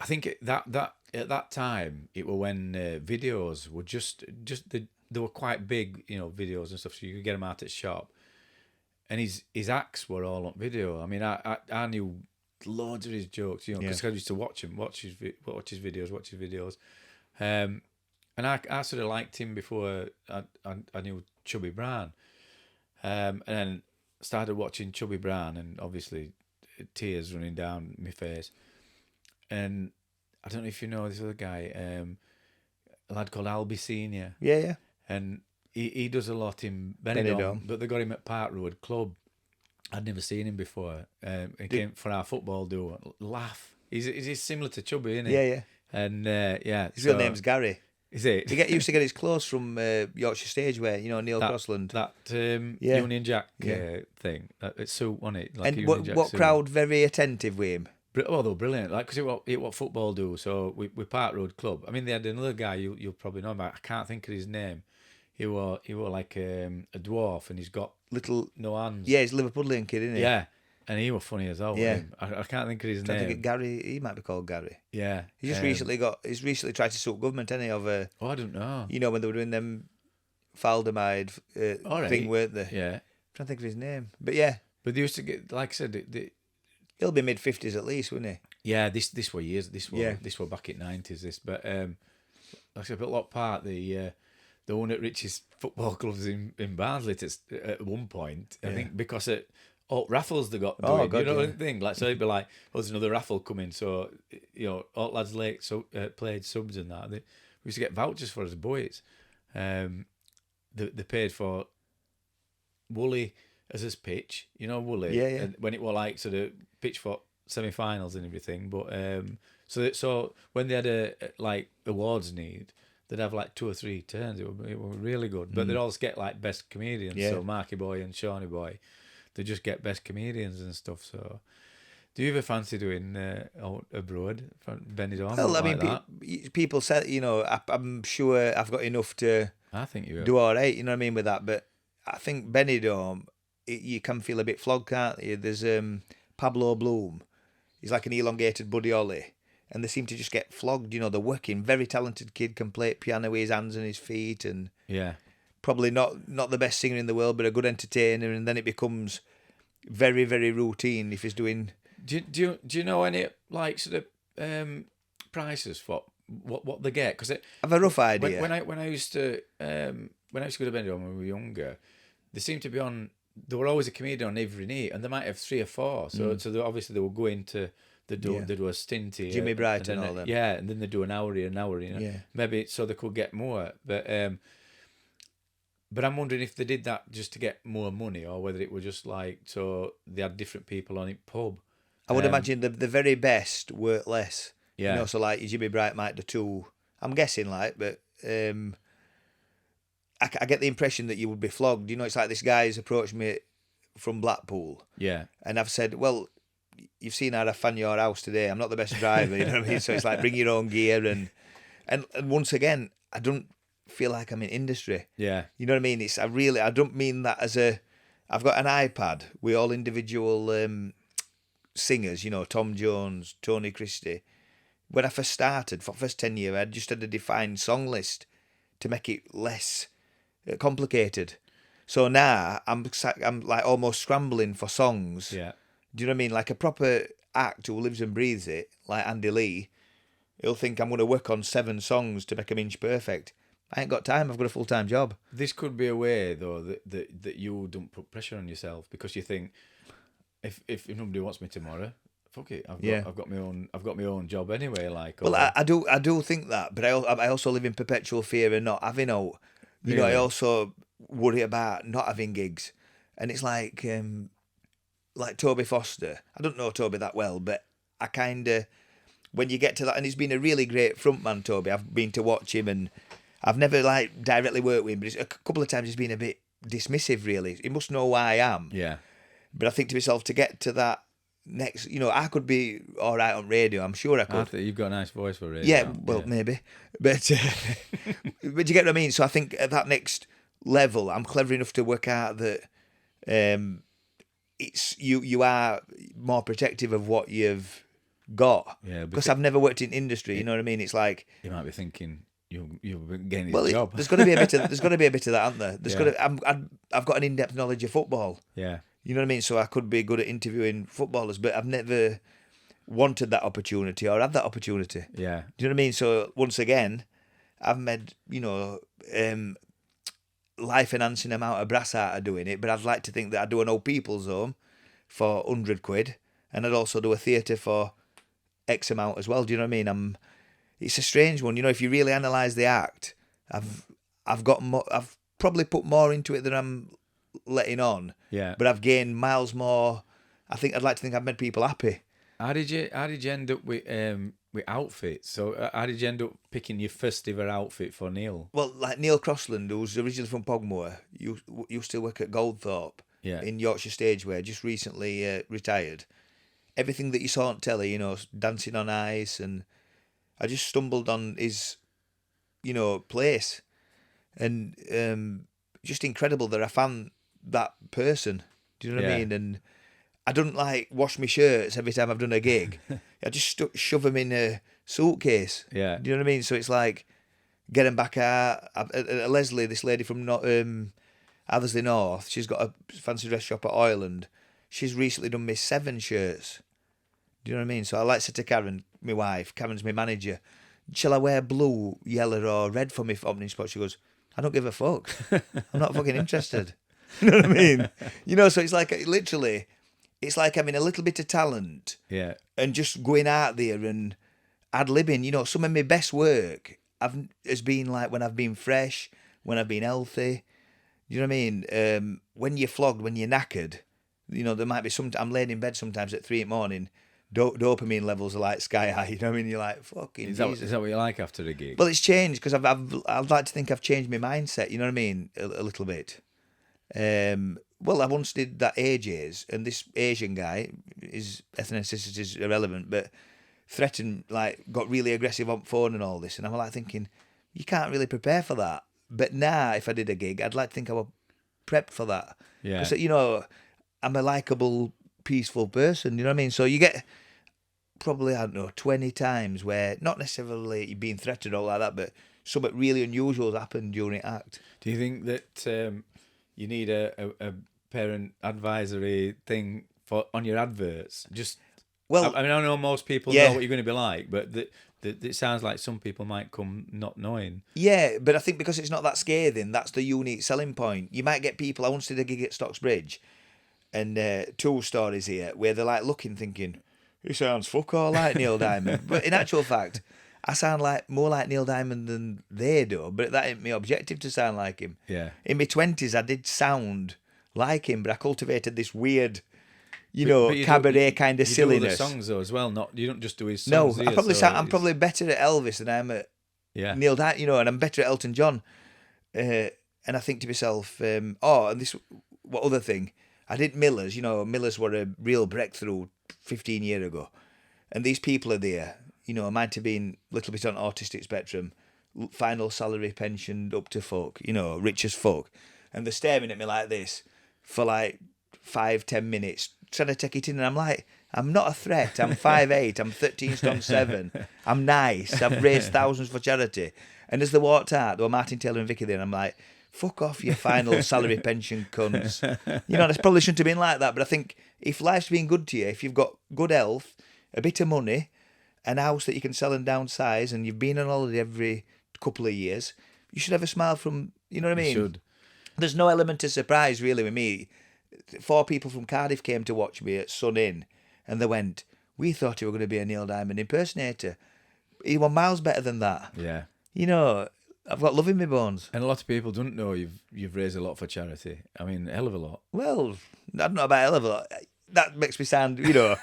I think that at that time it was when videos were just they were quite big, you know, videos and stuff, so you could get them out at shop. And his acts were all on video. I mean, I knew loads of his jokes, you know, because I used to watch his videos. And I sort of liked him before I knew Chubby Brown. And then started watching Chubby Brown, and obviously tears running down my face. And I don't know if you know this other guy, a lad called Albie Senior. Yeah. And he does a lot in Benidorm, but they got him at Park Road Club. I'd never seen him before. He came for our football duo. Laugh. He's similar to Chubby, isn't he? Yeah. And his real name's Gary. Is it? He used to get his clothes from Yorkshire Stage Where, you know, Neil Crossland. That Union Jack thing. It's so on it. Like and what crowd very attentive with him? Oh, they were brilliant. Like, because it what football do. So we Park Road Club. I mean, they had another guy you'll probably know about. I can't think of his name. He was like a dwarf, and he's got no hands. Yeah, he's a Liverpoolian kid, isn't he? Yeah, and he was funny as well. Yeah, I can't think of his name. Think of Gary. He might be called Gary. Yeah, He's recently tried to sue government, hasn't he? I don't know. You know when they were doing them thalidomide thing, weren't they? Yeah, I'm trying to think of his name, but yeah. But they used to get, like I said, he'll be mid-50s at least, wouldn't he? Yeah, this were years. This were back in '90s. This, but like I said, but Lock Park, the one at Rich's football clubs in Barnsley at one point. I think because raffles they got doing, you know what I think? Like, so it'd be like, there's another raffle coming, so you know, all lads played subs and that. We used to get vouchers for us boys. They paid for Woolley as his pitch, you know, Woolley. Yeah. And when it was like sort of pitch for semi-finals and everything, but so when they had like awards need, they'd have like 2 or 3 turns. It were really good. But they'd always get like best comedians. Yeah. So Marky Boy and Shawnee Boy, they just get best comedians and stuff. So do you ever fancy doing out abroad from Benidorm? Well, I mean, people say, you know, I'm sure I've got enough to I think you do all right, you know what I mean, with that. But I think Benidorm, you can feel a bit flogged, can't you? There's Pablo Bloom. He's like an elongated Buddy Holly. And they seem to just get flogged. You know, they're working. Very talented kid, can play piano with his hands and his feet, and probably not the best singer in the world, but a good entertainer. And then it becomes very, very routine if he's doing. Do you know any like sort of prices for what they get? Because I have a rough idea. When I used to go to Benidorm when we were younger, they seemed to be on. There were always a comedian on every night, and they might have 3 or 4. So obviously they will go into. They do a stint here. Jimmy Bright and all them. Yeah, and then they do an hour here, you know. Yeah. Maybe so they could get more. But I'm wondering if they did that just to get more money, or whether it was just like so they had different people on it pub. I would imagine the very best work less. Yeah. You know, so like Jimmy Bright might do 2. I'm guessing like, but I get the impression that you would be flogged. You know, it's like this guy's approached me from Blackpool. Yeah. And I've said, well, you've seen how I fan your house today. I'm not the best driver, you know what I mean? So it's like bring your own gear and once again, I don't feel like I'm in industry. Yeah. You know what I mean? I don't mean that as I've got an iPad with all individual singers, you know, Tom Jones, Tony Christie. When I first started, for the first 10 years, I just had a defined song list to make it less complicated. So now I'm like almost scrambling for songs. Yeah. Do you know what I mean? Like a proper act who lives and breathes it, like Andy Lee, he'll think I'm going to work on 7 songs to make them inch perfect. I ain't got time. I've got a full-time job. This could be a way, though, that you don't put pressure on yourself, because you think, if nobody wants me tomorrow, fuck it. I've got my own job anyway. Like, well, I do think that, but I also live in perpetual fear of not having out. You know, I also worry about not having gigs, and it's like Toby Foster. I don't know Toby that well, but I kind of, when you get to that, and he's been a really great frontman, Toby. I've been to watch him, and I've never like directly worked with him, but a couple of times he's been a bit dismissive, really. He must know who I am. Yeah. But I think to myself, to get to that next, you know, I could be all right on radio. I'm sure I could. I think you've got a nice voice for radio. Yeah, well, maybe. But but you get what I mean? So I think at that next level, I'm clever enough to work out that it's you are more protective of what you've got. Yeah, because I've never worked in industry. You know what I mean? It's like you might be thinking you're getting well, his job. There's got to be a bit of that, aren't there? There's got to. I've got an in-depth knowledge of football. Yeah. You know what I mean? So I could be good at interviewing footballers, but I've never wanted that opportunity or had that opportunity. Yeah. Do you know what I mean? So once again, I've made, you know, life-enhancing amount of brass out of doing it, but I'd like to think that I'd do an old people's home for £100, and I'd also do a theatre for X amount as well. Do you know what I mean? It's a strange one. You know, if you really analyse the act, I've got more, I've probably put more into it than I'm letting on. Yeah. But I've gained miles more. I'd like to think I've made people happy. How did you end up with outfits? So how did you end up picking your first ever outfit for Neil? Well, like Neil Crossland, who's originally from Pogmoor, used to work at Goldthorpe in Yorkshire Stageway, just recently retired. Everything that you saw on telly, you know, Dancing on Ice, and I just stumbled on his, you know, place, and just incredible that I found that person. Do you know what I mean? And I don't like wash my shirts every time I've done a gig. I just shove them in a suitcase. Yeah. Do you know what I mean? So it's like get them back out. Leslie, this lady from Athersley North, she's got a fancy dress shop at Ireland. She's recently done me 7 shirts. Do you know what I mean? So I like to say to Karen, my wife, Karen's my manager, shall I wear blue, yellow or red for my opening spot? She goes, I don't give a fuck. I'm not fucking interested. You know what I mean? You know, so it's like literally, it's like having a little bit of talent, and just going out there and ad-libbing. You know, some of my best work has been like when I've been fresh, when I've been healthy. You know what I mean? When you're flogged, when you're knackered, you know, there might be I'm laying in bed sometimes at 3 a.m, dopamine levels are like sky high. You know what I mean? You're like, fucking. Is that what you like after the gig? Well, it's changed because I'd like to think I've changed my mindset. You know what I mean? A little bit. Well, I once did that AJ's, and this Asian guy, his ethnicity is irrelevant, but threatened, like, got really aggressive on phone and all this, and I'm like thinking, you can't really prepare for that. But now, if I did a gig, I'd like to think I would prepped for that. Yeah. Because, you know, I'm a likeable, peaceful person, you know what I mean? So you get probably, I don't know, 20 times where not necessarily you're being threatened or like that, but something really unusual has happened during act. Do you think that you need a parent advisory thing on your adverts? Just, Well, I mean, I know most people yeah. know what you're going to be like, but it sounds like some people might come not knowing. Yeah, but I think because it's not that scathing, that's the unique selling point. You might get people, I once did a gig at Stocksbridge, and two stories here where they're like looking, thinking, he sounds fuck all like Neil Diamond. But in actual fact, I sound like more like Neil Diamond than they do, but that ain't my objective to sound like him. Yeah. In my 20s, I did sound like him, but I cultivated this weird, But cabaret kind of silliness. You do the songs though as well. You don't just do his No, songs. I'm probably better at Elvis than I am at Neil Diamond, and I'm better at Elton John. And I think to myself, and this, what other thing? I did Millers. Millers were a real breakthrough 15 years ago. And these people are there, might have been a little bit on autistic spectrum, final salary pensioned up to fuck, rich as fuck. And they're staring at me like this for like 5-10 minutes, trying to take it in. And I'm like, I'm not a threat. I'm 5'8". I'm 13 stone 7. I'm nice. I've raised thousands for charity. And as they walked out, there were Martin Taylor and Vicky there, and I'm like, fuck off, you final salary pension cunts. This probably shouldn't have been like that. But I think if life's been good to you, if you've got good health, a bit of money, an house that you can sell and downsize, and you've been on holiday every couple of years, you should have a smile from, you know what I mean? You should. There's no element of surprise really with me. 4 people from Cardiff came to watch me at Sun Inn, and they went, we thought you were going to be a Neil Diamond impersonator. He was miles better than that. Yeah. I've got love in my bones. And a lot of people don't know you've raised a lot for charity. I mean, a hell of a lot. Well, I don't know about a hell of a lot. That makes me sound, £1,000,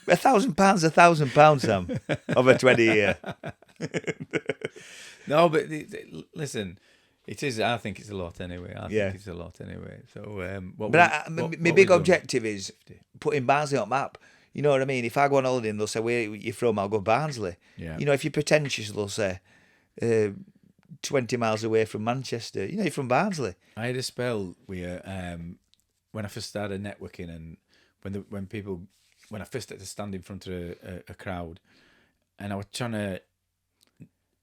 £1,000, Sam, over 20 year. No, but listen, it is. I think it's a lot anyway. It's a lot anyway. So, my big objective is putting Barnsley on map. You know what I mean? If I go on holiday and they'll say, where are you from? I'll go Barnsley. Yeah. If you're pretentious, they'll say, 20 miles away from Manchester. You're from Barnsley. I had a spell where when I first started networking, and when I first started to stand in front of a crowd, and I was trying to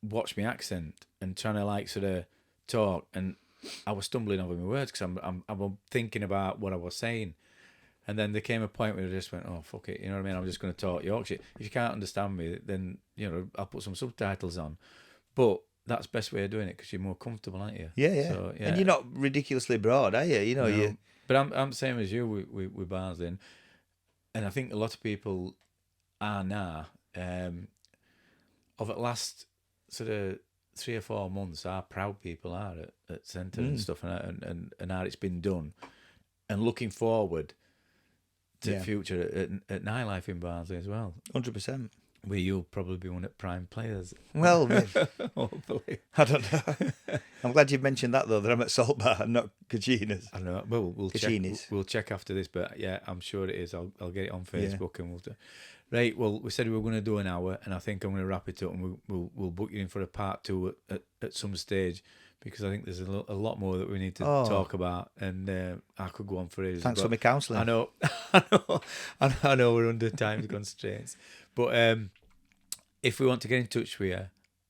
watch my accent and trying to sort of talk, and I was stumbling over my words because I'm thinking about what I was saying. And then there came a point where I just went, oh, fuck it. You know what I mean? I'm just going to talk Yorkshire. If you can't understand me, then, I'll put some subtitles on. But that's the best way of doing it because you're more comfortable, aren't you? Yeah. So, yeah. And you're not ridiculously broad, are you? No. You. But I'm the same as you with Barnsley. And I think a lot of people are now, over the last sort of 3 or 4 months, how proud people are at Centre and stuff, and how it's been done. And looking forward to the future at Nightlife in Barnsley as well. 100%. Where you'll probably be one of prime players. Well, hopefully. I don't know. I'm glad you've mentioned that, though, that I'm at Salt Bar and not Kachina's. I don't know. Well, we'll check after this, but yeah, I'm sure it is. I'll get it on Facebook and we'll do. Right, well, we said we were going to do an hour, and I think I'm going to wrap it up, and we'll book you in for a part 2 at some stage, because I think there's a lot more that we need to talk about, and I could go on for ages. Thanks for my counselling. I know we're under time constraints, but if we want to get in touch with you,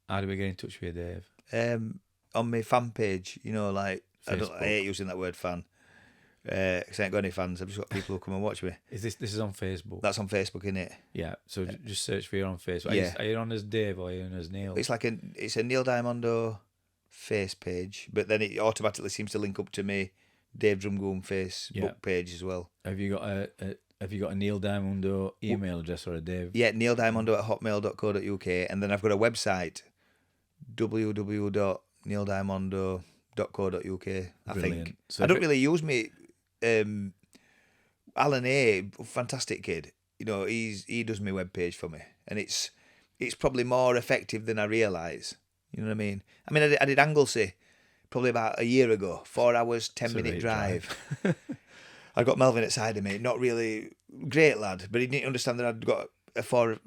how do we get in touch with you, Dave? On my fan page, I hate using that word fan. Because I ain't got any fans. I've just got people who come and watch me. This is on Facebook? That's on Facebook, isn't it? Yeah. So just search for you on Facebook. Yeah. Are you on as Dave or are you on as Neil? It's a Neil Diamondo face page, but then it automatically seems to link up to me Dave Drumgood Facebook page as well. Have you got a Neil Diamondo email address or a Dave? Yeah, neildiamondo@hotmail.co.uk, and then I've got a website, www.neildiamondo.co.uk. I think. So I don't really use me. Alan A, fantastic kid. He does my webpage for me, and it's probably more effective than I realise. You know what I mean? I did Anglesey probably about a year ago. 4 hours, 10-minute drive. I got Melvin outside of me. Not really great lad, but he didn't understand that I'd got a 4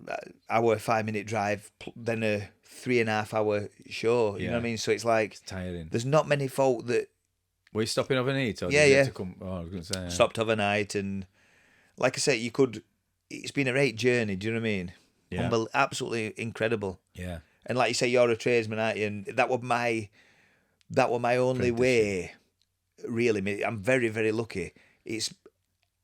hour, 5-minute drive, then a 3.5 hour show. You know what I mean? So it's like it's tiring. There's not many folk that Were you stopping overnight? Or Yeah, did you yeah. have to come? Oh, I was going to say. Yeah. Stopped overnight, and like I say, you could. It's been a great journey. Do you know what I mean? Yeah. Absolutely incredible. Yeah. And like you say, you're a tradesman, aren't you? And that was my only way. Really, I'm very, very lucky.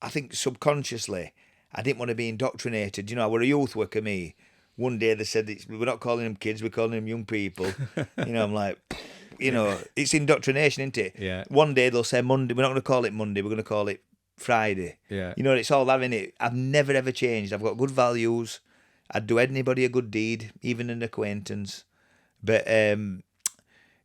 I think subconsciously, I didn't want to be indoctrinated. You know, I were a youth worker, me. One day they said, we're not calling them kids, we're calling them young people. You know, I'm like, you know, it's indoctrination, isn't it? Yeah. One day they'll say Monday, we're not going to call it Monday, we're going to call it Friday. Yeah. You know, it's all that, innit? I've never, ever changed. I've got good values. I'd do anybody a good deed, even an acquaintance. But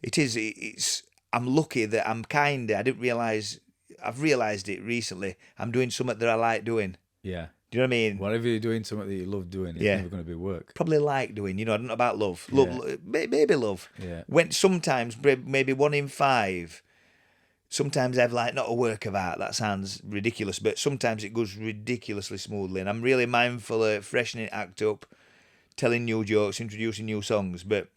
it's. I'm lucky that I'm I didn't realise. I've realised it recently. I'm doing something that I like doing. Yeah. Do you know what I mean? Whatever you're doing, something that you love doing, it's never going to be work. Probably like doing. You know, I don't know about love. Love, maybe love. Yeah. When sometimes, maybe 1 in 5. Sometimes I've like not a work of art. That sounds ridiculous, but sometimes it goes ridiculously smoothly, and I'm really mindful of freshening act up, telling new jokes, introducing new songs. But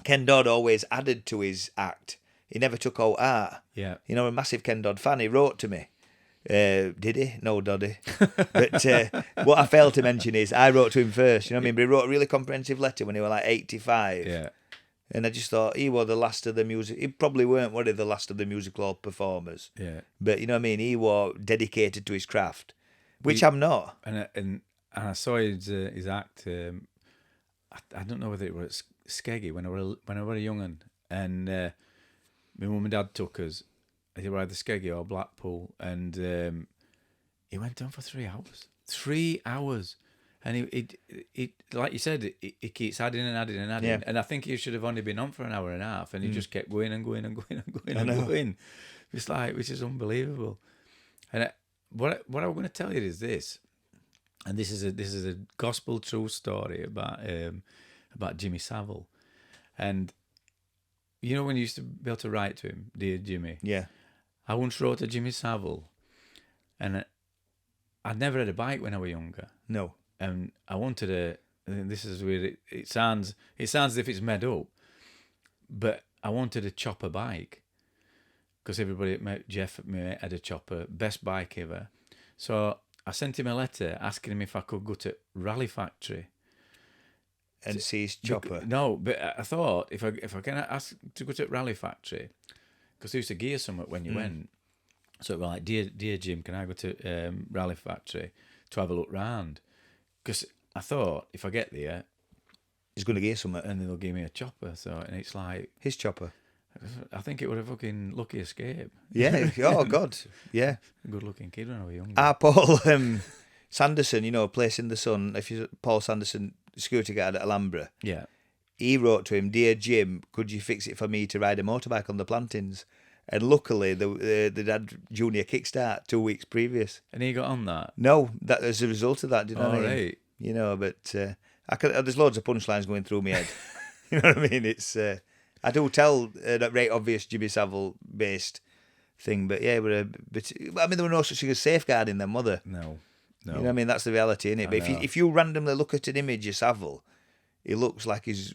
Ken Dodd always added to his act. He never took out art. Yeah. You know, I'm a massive Ken Dodd fan. He wrote to me. Did he? No, Doddy. But what I failed to mention is I wrote to him first. You know what I mean? But he wrote a really comprehensive letter when he was like 85. Yeah. And I just thought he was the last of the music. He probably weren't one of the last of the musical hall performers. Yeah. But you know what I mean? He was dedicated to his craft, which I'm not. And I saw his act. I don't know whether it was Skeggy when I was young and my mum and dad took us. They were either Skeggy or Blackpool, and he went on for 3 hours. 3 hours. And he like you said, he keeps adding and adding and adding. Yeah. And I think he should have only been on for an hour and a half, and he just kept going and going and going and going I and know. going. It's like, which is unbelievable. And what I'm going to tell you is this, and this is a gospel true story about Jimmy Savile, and you know when you used to be able to write to him, dear Jimmy. Yeah. I once wrote to Jimmy Savile, and I'd never had a bike when I was younger. No. And I wanted this is weird, it sounds as if it's made up, but I wanted a chopper bike, because everybody, Jeff had a chopper, best bike ever. So I sent him a letter asking him if I could go to Rally Factory. And see his chopper. No, but I thought, if I can ask to go to Rally Factory, because they used to gear something when you went. So it was like, dear Jim, can I go to Rally Factory to have a look round? Because I thought, if I get there, He's going to gear something. and they'll give me a chopper. So, and it's like, His chopper. I think it would have fucking lucky escape. Yeah. Oh, God. Yeah. Good looking kid when I was younger. Paul Sanderson, you know, Place in the Sun, if you Paul Sanderson, security guard at Alhambra, Yeah. he wrote to him, Dear Jim, could you fix it for me to ride a motorbike on the Plantins? And luckily, they'd had junior kickstart 2 weeks previous. And he got on that. No, that as a result of that, do you know what I mean? Right. You know, but there's loads of punchlines going through my head. You know what I mean? It's I do tell that very obvious Jimmy Savile based thing, but yeah, there were no such thing as safeguarding them, were there? No. You know what I mean? That's the reality, isn't it? But if you randomly look at an image of Savile, he looks like he's,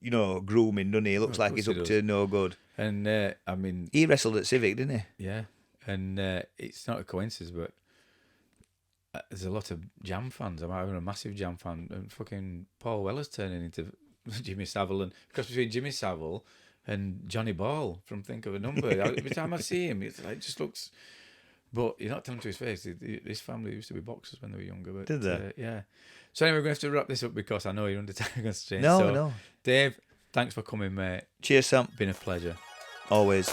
you know, grooming, doesn't he? He looks like he's up to no good. And I mean, He wrestled at Civic, didn't he? yeah, and it's not a coincidence, but there's a lot of Jam fans. I'm a massive Jam fan, and fucking Paul Weller's turning into Jimmy Savile, and because between Jimmy Savile and Johnny Ball from Think of a Number, every time I see him, it just looks. But you're not telling to his face. His family used to be boxers when they were younger. But, Did they? Yeah. So anyway, we're going to have to wrap this up because I know you're under time constraints. No, so, no. Dave, thanks for coming, mate. Cheers, Sam. Been a pleasure. Always.